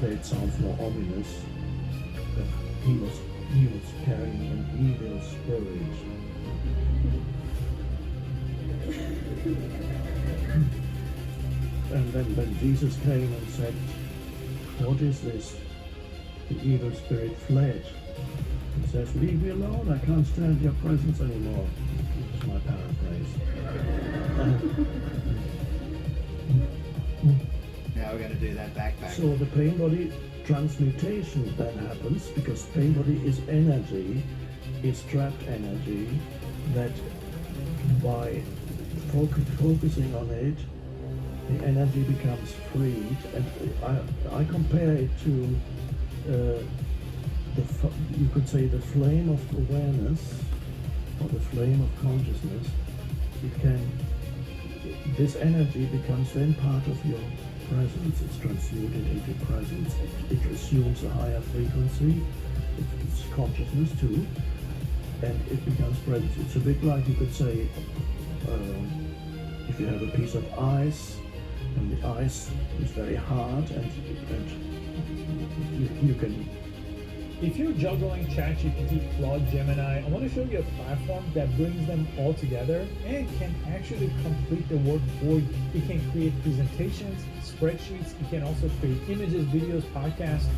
Speaker 3: It sounds more ominous. He was carrying an evil spirit. And then when Jesus came and said, "What is this?" The evil spirit fled. He says, "Leave me alone, I can't stand your presence anymore." This is my paraphrase.
Speaker 1: Now we're going to do that backpack.
Speaker 3: So the pain body transmutation then happens, because pain body is energy, is trapped energy, that by focusing on it, the energy becomes freed. And I compare it to you could say the flame of awareness, or the flame of consciousness. This energy becomes then part of your presence. It's transmuted into presence. It assumes a higher frequency. It's consciousness too, and it becomes presence. It's a bit like, you could say, if you have a piece of ice, and the ice is very hard, and you can.
Speaker 4: If you're juggling ChatGPT, Claude, Gemini, I want to show you a platform that brings them all together and can actually complete the work for you. It can create presentations, spreadsheets. It can also create images, videos, podcasts,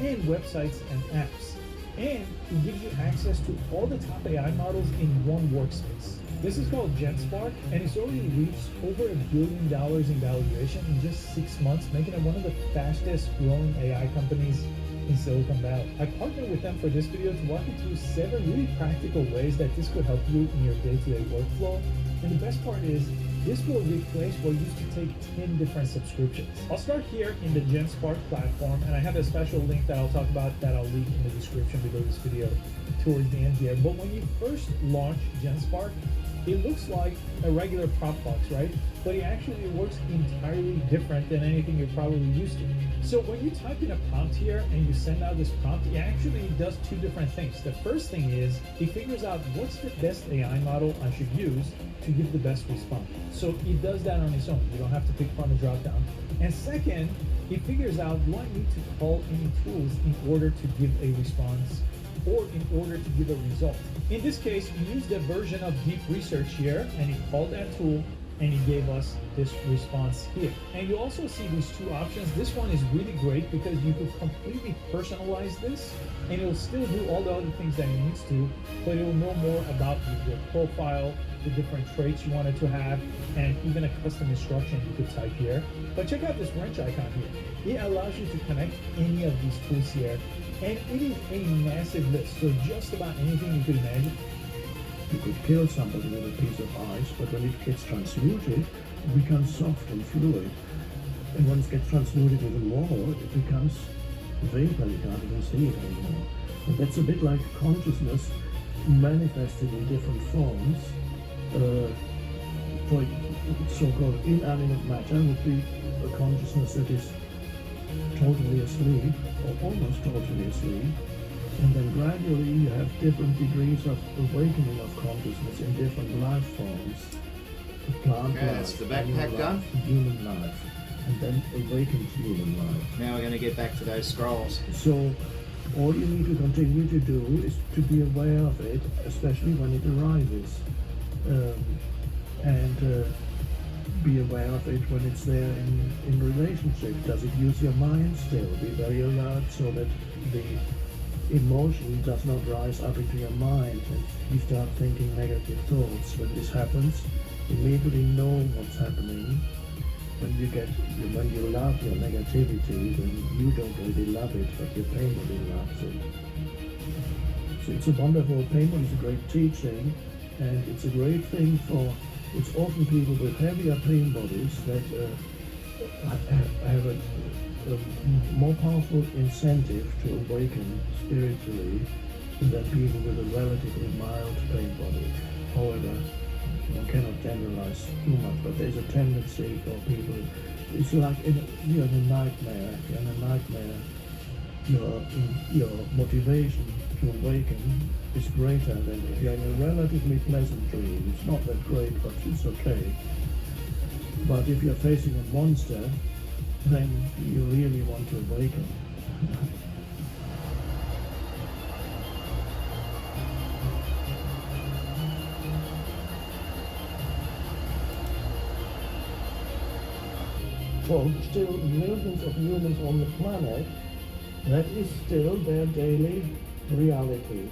Speaker 4: and websites and apps. And it gives you access to all the top AI models in one workspace. This is called GenSpark, and it's already reached over $1 billion in valuation in just 6 months, making it one of the fastest growing AI companies in Silicon Valley. I partnered with them for this video to walk you through 7 really practical ways that this could help you in your day-to-day workflow. And the best part is, this will replace what used to take 10 different subscriptions. I'll start here in the GenSpark platform, and I have a special link that I'll talk about that I'll leave in the description below this video towards the end here. But when you first launch GenSpark, it looks like a regular prompt box, right? But it actually works entirely different than anything you're probably used to. So when you type in a prompt here and you send out this prompt, it actually does 2 different things. The first thing is, it figures out what's the best AI model I should use to give the best response. So it does that on its own. You don't have to pick from a drop down. And second, it figures out, do I need to call any tools in order to give a response or in order to give a result. In this case, we used a version of Deep Research here, and it called that tool, and he gave us this response here. And you also see these two options. This one is really great because you could completely personalize this, and it'll still do all the other things that it needs to, but it will know more about your profile, the different traits you wanted to have, and even a custom instruction you could type here. But check out this wrench icon here. It allows you to connect any of these tools here, and it is a massive list, so just about anything you could imagine.
Speaker 3: You could kill somebody with a piece of ice, but when it gets transmuted, it becomes soft and fluid. And when it gets transmuted even more, it becomes vapor, you can't even see it anymore. And that's a bit like consciousness manifested in different forms. For so-called inanimate matter would be a consciousness that is totally asleep, or almost totally asleep. And then gradually you have different degrees of awakening of consciousness in different life forms. The plant
Speaker 1: Okay,
Speaker 3: life,
Speaker 1: that's the
Speaker 3: animal
Speaker 1: backpack done.
Speaker 3: life, human life, and then awakened human life.
Speaker 1: Now we're going to get back to those scrolls.
Speaker 3: So all you need to continue to do is to be aware of it, especially when it arises. And be aware of it when it's there in relationship. Does it use your mind still? Be very alert so that the emotion does not rise up into your mind and you start thinking negative thoughts. When this happens, immediately know what's happening. When you love your negativity, then you don't really love it, but your pain really loves it. So it's a wonderful, pain is a great teaching, and it's a great thing for, it's often people with heavier pain bodies that have a more powerful incentive to awaken spiritually than people with a relatively mild pain body. However, one cannot generalize too much, but there's a tendency for people, it's like you're in a nightmare. If you're in a nightmare, your motivation to awaken is greater than if you're in a relatively pleasant dream. It's not that great, but it's okay. But if you're facing a monster, then you really want to awaken. For still millions of humans on the planet, that is still their daily reality.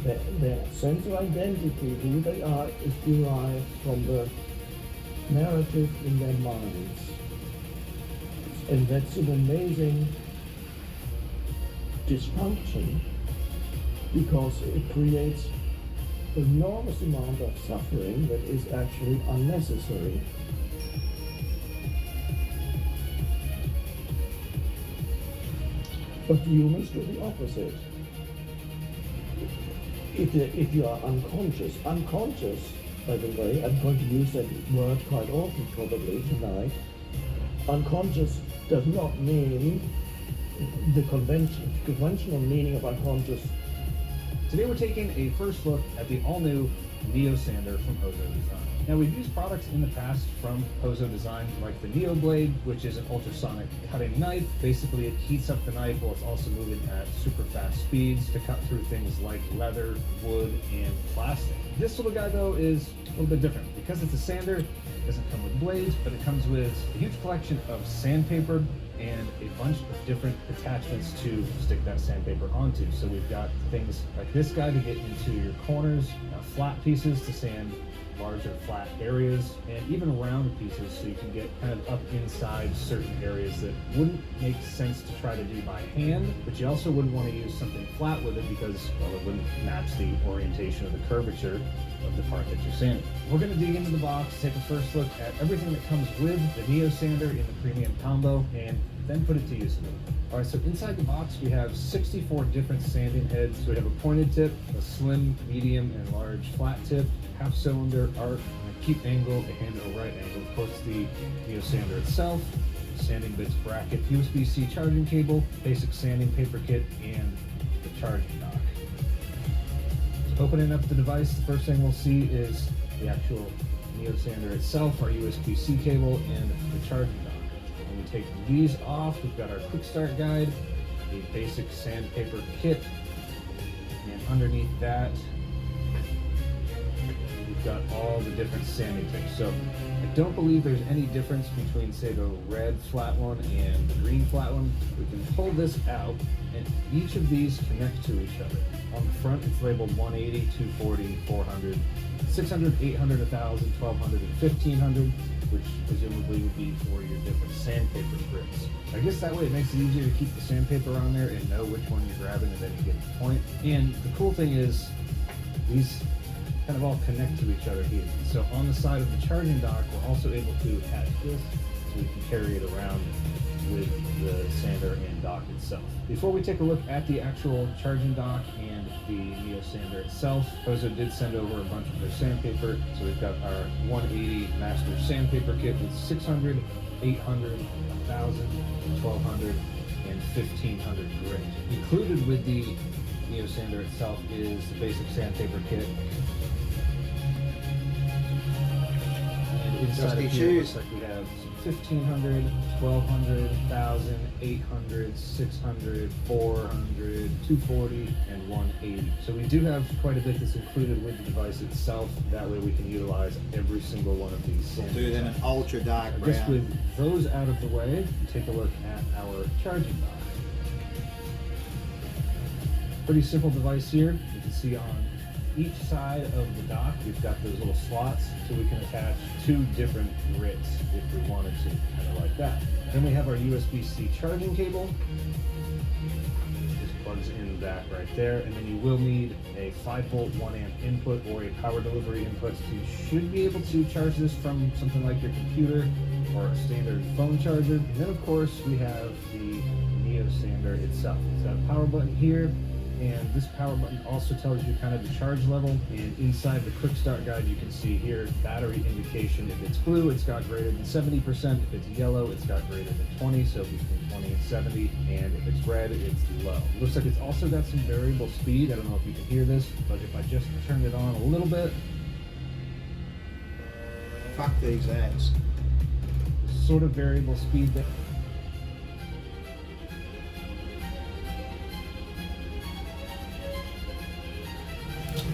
Speaker 3: Their sense of identity, who they are, is derived from the narrative in their minds. And that's an amazing dysfunction because it creates an enormous amount of suffering that is actually unnecessary. But humans do the opposite. If you are unconscious, by the way, I'm going to use that word quite often probably tonight. Unconscious does not mean the conventional meaning of unconscious.
Speaker 5: Today we're taking a first look at the all-new Neo Sander from Hozo Design. Now we've used products in the past from Hozo Design like the Neo Blade, which is an ultrasonic cutting knife. Basically it heats up the knife while it's also moving at super fast speeds to cut through things like leather, wood, and plastic. This little guy though is a little bit different. Because it's a sander, it doesn't come with blades, but it comes with a huge collection of sandpaper and a bunch of different attachments to stick that sandpaper onto. So we've got things like this guy to get into your corners, flat pieces to sand larger flat areas, and even round pieces so you can get kind of up inside certain areas that wouldn't make sense to try to do by hand, but you also wouldn't want to use something flat with it because, well, it wouldn't match the orientation of the curvature of the part that you're sanding. We're going to dig into the box, take a first look at everything that comes with the Neo Sander in the premium combo, and then put it to use. All right, so inside the box we have 64 different sanding heads. So we have a pointed tip, a slim, medium, and large flat tip, half cylinder, arc, an acute angle, a hand or right angle. Of course, the Neo Sander itself, sanding bits bracket, USB-C charging cable, basic sanding paper kit, and the charging dock. So opening up the device, the first thing we'll see is the actual Neo Sander itself, our USB-C cable, and the charging dock. When we take these off, we've got our quick start guide, a basic sandpaper kit, and underneath that, we we've got all the different sanding tips. So I don't believe there's any difference between, say, the red flat one and the green flat one. We can pull this out, and each of these connect to each other. On the front, it's labeled 180, 240, 400, 600, 800, 1000, 1200, and 1500, which presumably would be for your different sandpaper grips. I guess that way it makes it easier to keep the sandpaper on there and know which one you're grabbing at any given point. And the cool thing is, these kind of all connect to each other here. So on the side of the charging dock, we're also able to attach this so we can carry it around with the sander and dock itself. Before we take a look at the actual charging dock and the Neo sander itself, Hozo did send over a bunch of their sandpaper. So we've got our 180 master sandpaper kit with 600, 800, 1000, 1200, and 1500 grit. Included with the Neo sander itself is the basic sandpaper kit. And inside of here, it looks like we have some 1500, 1200, 1000, 800, 600, 400, 240, and 180. So we do have quite a bit that's included with the device itself. That way we can utilize every single one of these sanders.
Speaker 1: Do them in ultra dark
Speaker 5: I guess
Speaker 1: brown.
Speaker 5: with those out of the way, we take a look at our charging dock. Pretty simple device here. You can see on each side of the dock, we've got those little slots so we can attach two different grits if we wanted to, kind of like that. Then we have our USB-C charging cable. Just plugs in that right there, and then you will need a 5-volt 1 amp input or a power delivery input. So you should be able to charge this from something like your computer or a standard phone charger. And then of course we have the Neo sander itself. It's got a power button here, and this power button also tells you kind of the charge level. And inside the quick start guide, you can see here battery indication. If it's blue, it's got greater than 70%. If it's yellow, it's got greater than 20, so between 20 and 70. And if it's red, it's low. Looks like it's also got some variable speed. I don't know if you can hear this, but if I just turn it on a little bit,
Speaker 1: Fuck these ads.
Speaker 5: sort of variable speed there.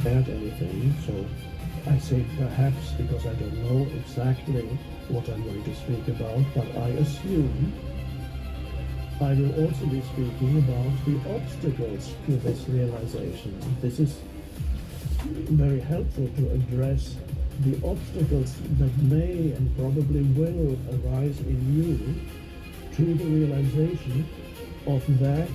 Speaker 3: Add anything, so I say perhaps because I don't know exactly what I'm going to speak about, but I assume I will also be speaking about the obstacles to this realization. This is very helpful to address the obstacles that may and probably will arise in you to the realization of that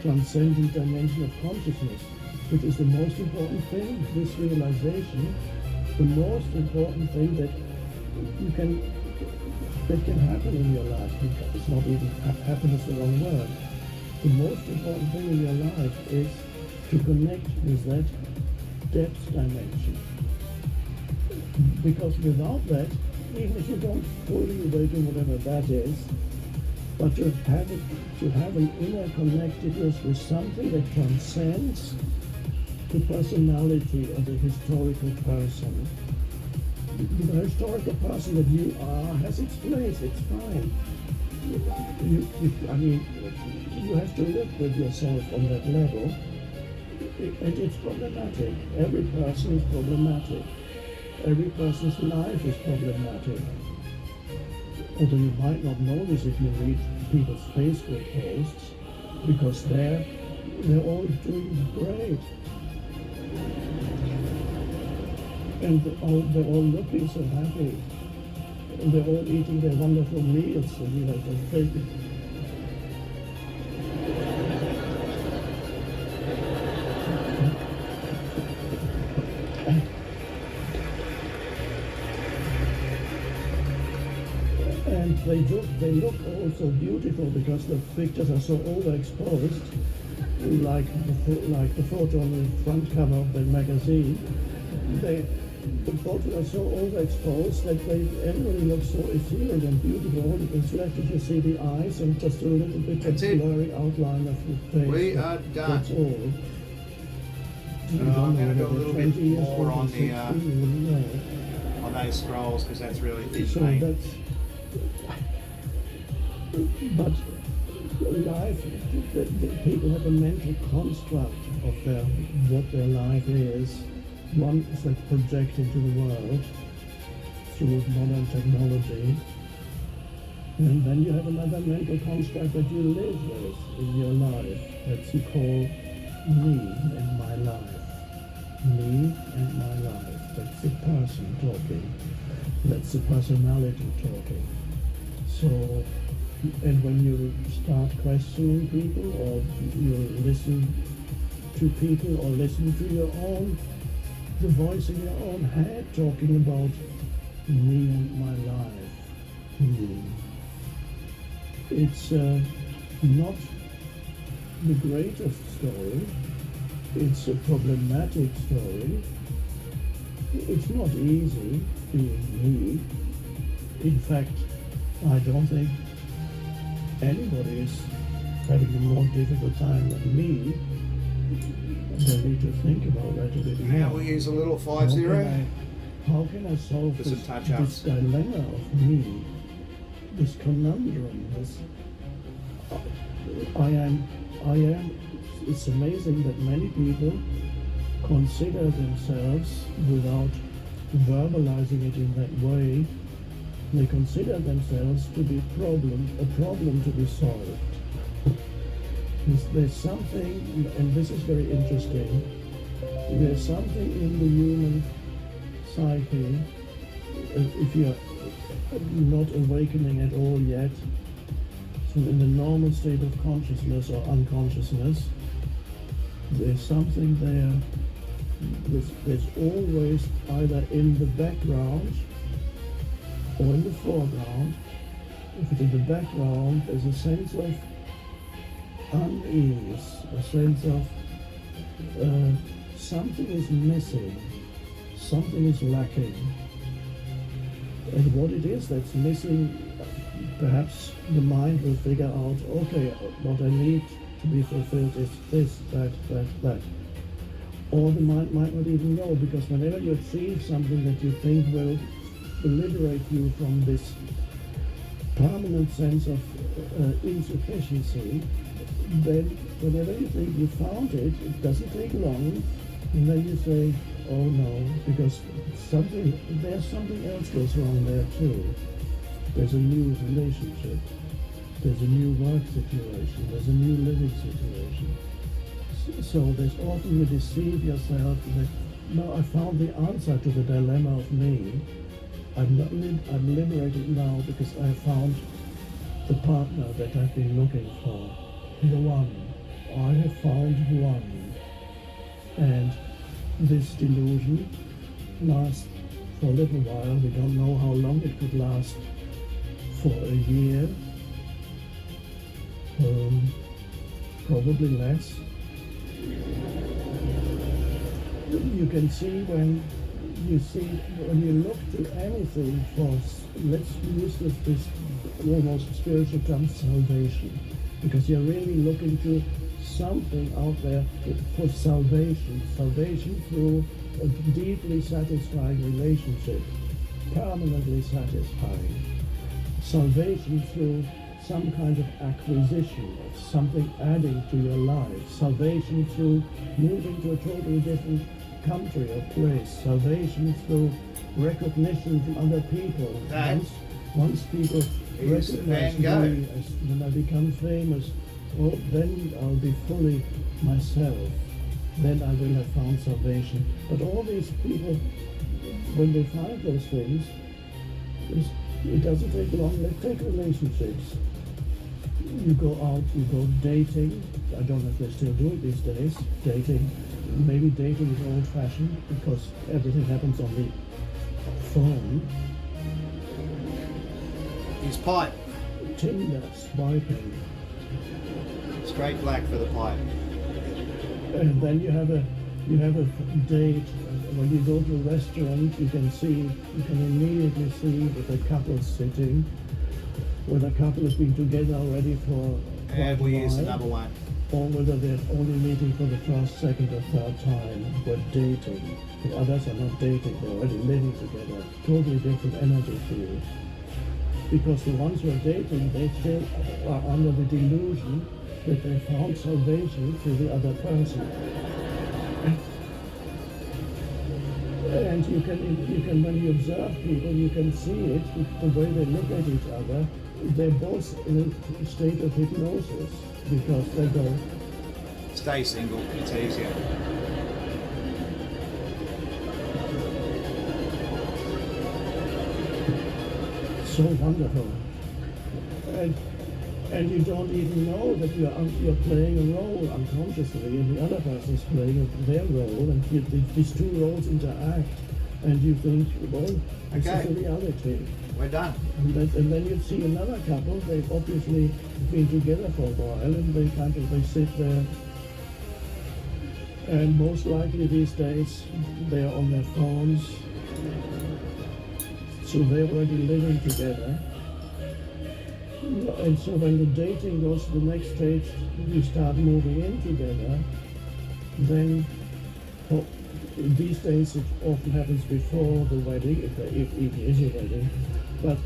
Speaker 3: transcendent dimension of consciousness, which is the most important thing, this realization, the most important thing that can happen in your life. It's not even happiness, the wrong word. The most important thing in your life is to connect with that depth dimension. Because without that, even if you don't fully awaken whatever that is, but to have an inner connectedness with something that transcends the personality of the historical person. The historical person that you are has its place, it's fine. You have to live with yourself on that level, and it's problematic. Every person is problematic. Every person's life is problematic. Although you might not know this if you read people's Facebook posts, because they're all doing great. And they're all looking so happy. And they're all eating their wonderful meals. And you know, and they look all so beautiful because the pictures are so overexposed, like the photo on the front cover of the magazine. The photos are so overexposed that everybody looks so ethereal and beautiful. It's left if you see the eyes and just a little bit of blurry outline of the face.
Speaker 1: We are done.
Speaker 3: That's all.
Speaker 1: I'm going to go a little bit more on the
Speaker 3: the
Speaker 1: on those scrolls because that's really thin
Speaker 3: so
Speaker 1: paint.
Speaker 3: that's, but life, the people have a mental construct of what their life is, One is like projected to the world through modern technology. And then you have another mental construct that you live with in your life that you call me and my life. Me and my life. That's the person talking. That's the personality talking. So, and when you start questioning people, or you listen to people, or listen to your own, the voice in your own head talking about me and my life. It's not the greatest story. It's a problematic story. It's not easy being me. In fact, I don't think anybody is having a more difficult time than me. They need to think about that a bit more.
Speaker 1: Now we use a little 5-0.
Speaker 3: How can I solve
Speaker 1: For
Speaker 3: this,
Speaker 1: some touch-ups.
Speaker 3: this dilemma of me, this conundrum, this I am, it's amazing that many people consider themselves, without verbalizing it in that way, they consider themselves to be a problem to be solved. There's something, and this is very interesting, there's something in the human psyche, if you're not awakening at all yet, so in the normal state of consciousness or unconsciousness, there's something there, there's always either in the background or in the foreground. If it's in the background, there's a sense of unease, a sense of something is missing, something is lacking. And what it is that's missing, perhaps the mind will figure out, okay, what I need to be fulfilled is this, that. Or the mind might not even know, because whenever you achieve something that you think will liberate you from this permanent sense of insufficiency, then whenever you think you found it, it doesn't take long, and then you say, oh no, because there's something else goes wrong there too. There's a new relationship, there's a new work situation, there's a new living situation. So there's often you deceive yourself that, no, I found the answer to the dilemma of me. I'm liberated now because I found the partner that I've been looking for. The one. I have found one. And this delusion lasts for a little while. We don't know how long it could last. For a year. Probably less. You can see when you look to anything for, let's use this almost spiritual term, salvation, because you're really looking to something out there for salvation through a deeply satisfying relationship, permanently satisfying, salvation through some kind of acquisition of something adding to your life, salvation through moving to a totally different country or place, salvation through recognition from other people. Once people recognize me, when I become famous, then I'll be fully myself. Then I will have found salvation. But all these people, when they find those things, it doesn't take long. Let's take relationships. You go out, you go dating. I don't know if they still do it these days. Dating. Maybe dating is old-fashioned because everything happens on the phone.
Speaker 1: His pipe.
Speaker 3: Tinder, swiping.
Speaker 1: Straight black for the pipe.
Speaker 3: And then you have a date. When you go to a restaurant, you can immediately see if a couple is sitting, whether a couple has been together already for
Speaker 1: And we use
Speaker 3: while,
Speaker 1: another one.
Speaker 3: or whether they're only meeting for the first, second, or third time. We're dating. The others are not dating, they're already living together. Totally different energy field. Because the ones who are dating, they still are under the delusion that they found salvation through the other person. And you can when you observe people, you can see it, the way they look at each other. They're both in a state of hypnosis because they go,
Speaker 1: Stay single, it's easier.
Speaker 3: so wonderful. And you don't even know that you're playing a role unconsciously, and the other person is playing their role, and these two roles interact, and you think, well, this
Speaker 1: Okay.
Speaker 3: is the reality.
Speaker 1: We're done.
Speaker 3: And then you see another couple, they've obviously been together for a while, and they sit there, and most likely these days they're on their phones, so they're already living together. And so when the dating goes to the next stage, you start moving in together, then these days it often happens before the wedding, if it is a wedding. But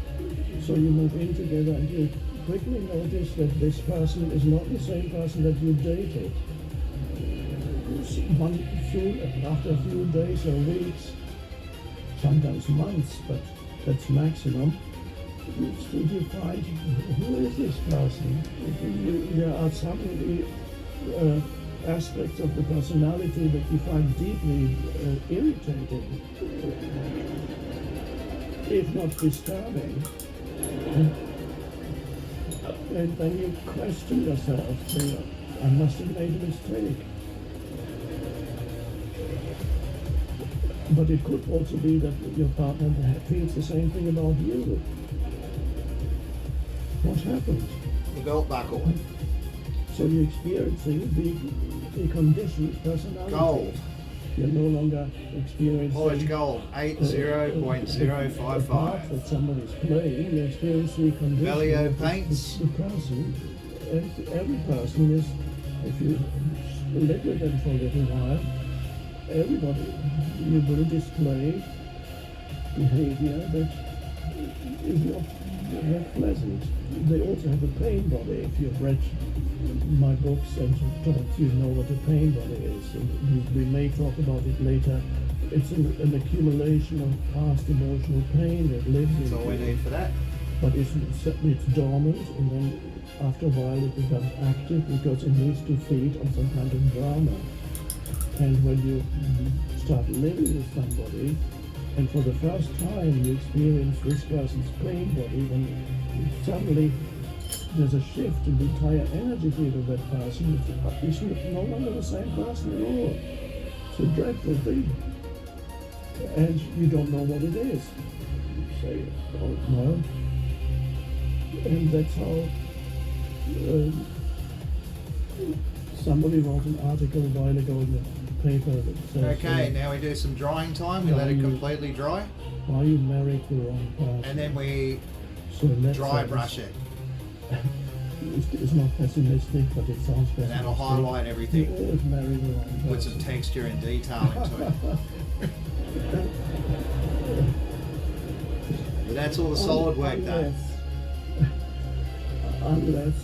Speaker 3: so you move in together and you quickly notice that this person is not the same person that you dated. After a few days or weeks, sometimes months, but that's maximum, you find, who is this person? There are some aspects of the personality that you find deeply irritating, if not disturbing. And then you question yourself, say, I must have made a mistake. But it could also be that your partner feels the same thing about you. What happened?
Speaker 1: The belt buckle.
Speaker 3: So you're experiencing the conditioned personality.
Speaker 1: Gold.
Speaker 3: You're no longer experiencing
Speaker 1: Polished gold,
Speaker 3: the
Speaker 1: 80.055.
Speaker 3: part that somebody's playing. You're experiencing the conditioning
Speaker 1: Vallejo
Speaker 3: of
Speaker 1: paints.
Speaker 3: the person. And every person is, if you live with them for a little while, everybody, you will display behavior that is not that pleasant. They also have a pain body. If you've read my books and talks, you know what a pain body is. And we may talk about it later. It's an accumulation of past emotional pain that lives in
Speaker 1: That's all we
Speaker 3: you.
Speaker 1: need for that.
Speaker 3: But it's dormant, and then after a while it becomes active because it needs to feed on some kind of drama. And when you start living with somebody, and for the first time you experience this person's pain body, then suddenly there's a shift in the entire energy field of that person. It's no longer the same person at all. It's a dreadful thing. And you don't know what it is. You say, oh, no. And that's how somebody wrote an article a while ago in the paper that says,
Speaker 1: Okay, now we do some drying time. We let it completely dry.
Speaker 3: why you married the wrong person?
Speaker 1: And then we
Speaker 3: So in that
Speaker 1: dry
Speaker 3: sense,
Speaker 1: brush it.
Speaker 3: It's not pessimistic, but it sounds pessimistic.
Speaker 1: And that'll highlight
Speaker 3: You
Speaker 1: everything.
Speaker 3: always marry the wrong person.
Speaker 1: Put some texture and detail into it. But that's all the solid work done.
Speaker 3: Unless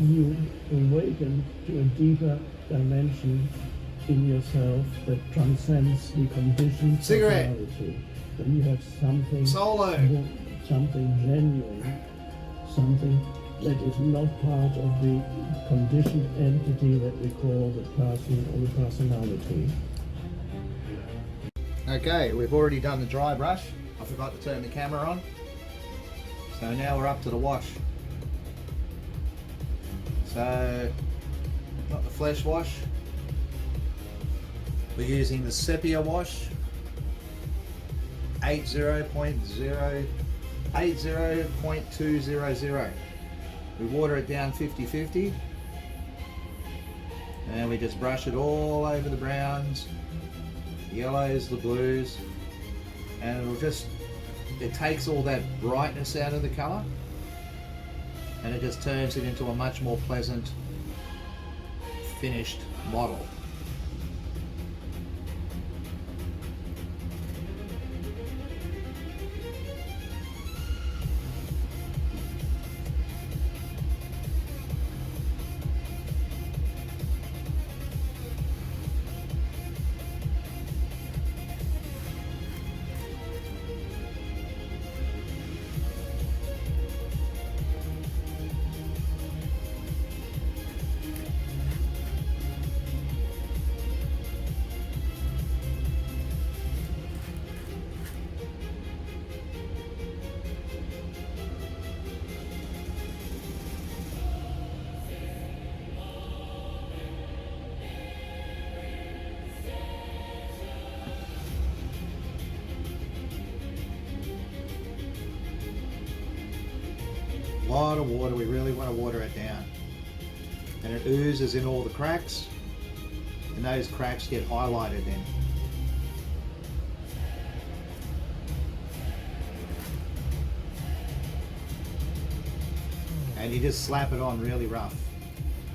Speaker 3: you awaken to a deeper dimension in yourself that transcends the conditioned
Speaker 1: Cigarette.
Speaker 3: personality, then you have something
Speaker 1: Solo.
Speaker 3: something genuine, something that is not part of the conditioned entity that we call the person or the personality.
Speaker 1: Okay, we've already done the dry brush. I forgot to turn the camera on. So now we're up to the wash. So, not the flesh wash. We're using the sepia wash. 80.200. We water it down 50-50. And we just brush it all over the browns, the yellows, the blues, and it takes all that brightness out of the colour, and it just turns it into a much more pleasant finished model. lot of water. We really want to water it down. And it oozes in all the cracks, and those cracks get highlighted then. And you just slap it on really rough.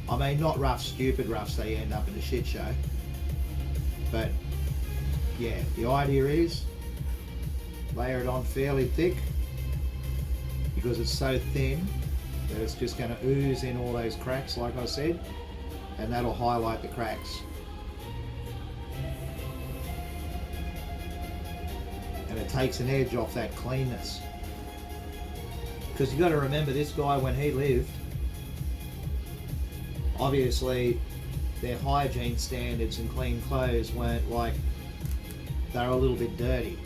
Speaker 1: I mean, not rough, stupid rough, so you end up in a shit show. But yeah, the idea is layer it on fairly thick because it's so thin that it's just going to ooze in all those cracks, like I said, and that'll highlight the cracks. And it takes an edge off that cleanness. Because you've got to remember, this guy, when he lived, obviously their hygiene standards and clean clothes weren't like, they were a little bit dirty.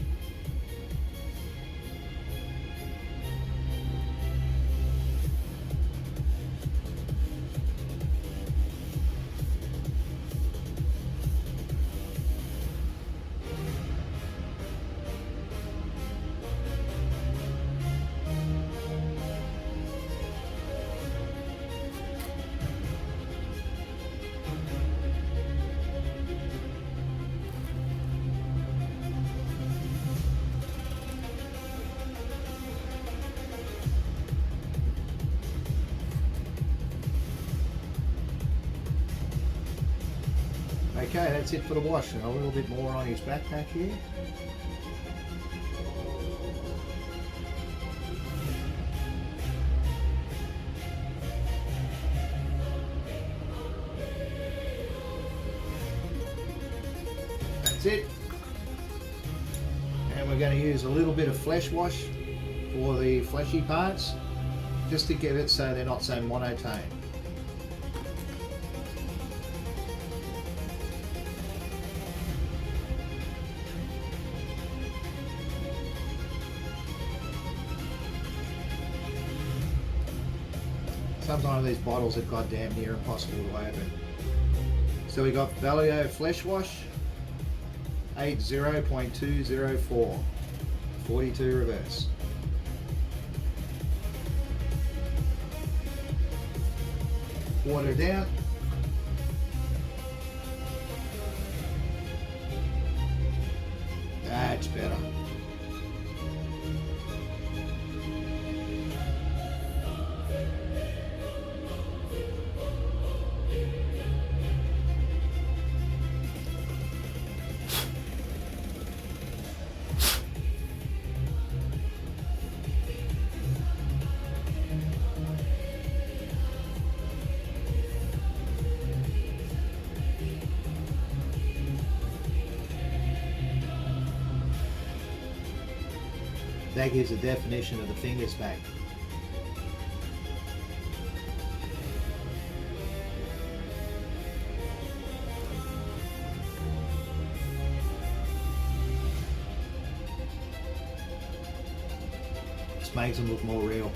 Speaker 1: Okay, that's it for the wash. And a little bit more on his backpack here. That's it. And we're going to use a little bit of flesh wash for the fleshy parts, just to get it so they're not so monotone. Sometimes these bottles are goddamn near impossible to open. So we got Vallejo Flesh Wash, 80.204, 42 reverse. Water down. That's better. That gives a definition of the fingers back. This makes them look more real.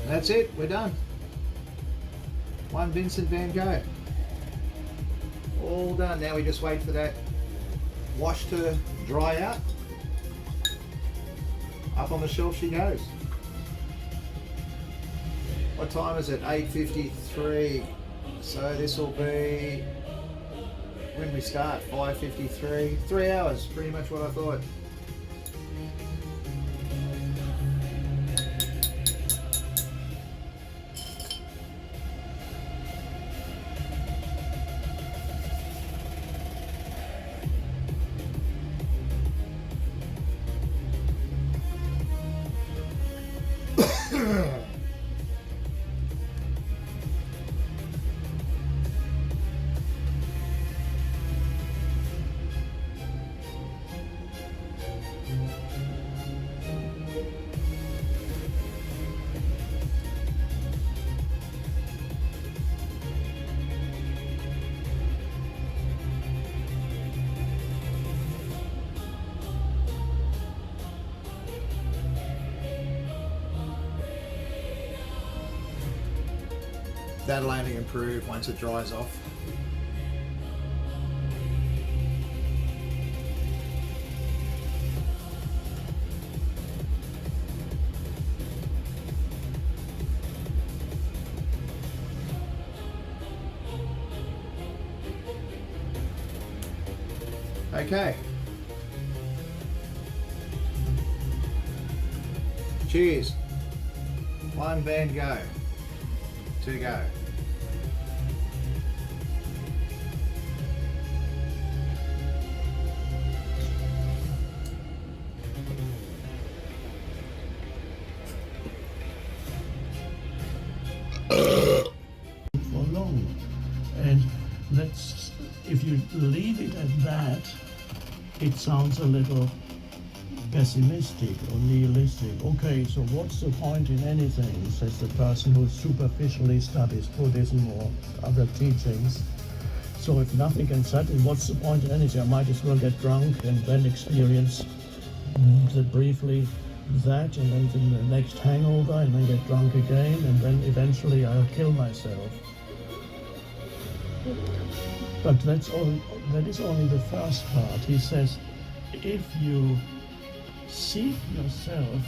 Speaker 1: That's it, we're done. One Vincent Van Gogh. All done. Now we just wait for that wash to dry out. Up on the shelf she goes. What time is it? 8:53. So this will be, when we start, 5:53. 3 hours, pretty much what I thought. That'll only improve once it dries off. Okay. Cheers. 1 Van Gogh. 2 to go.
Speaker 3: For long, and that's, if you leave it at that, it sounds a little pessimistic or nihilistic. Okay, so what's the point in anything, says the person who superficially studies Buddhism or other teachings. So if nothing can satisfy, what's the point in anything? I might as well get drunk and then experience briefly that, and then the next hangover, and then get drunk again, and then eventually I'll kill myself. But that is only the first part. He says, if you seek yourself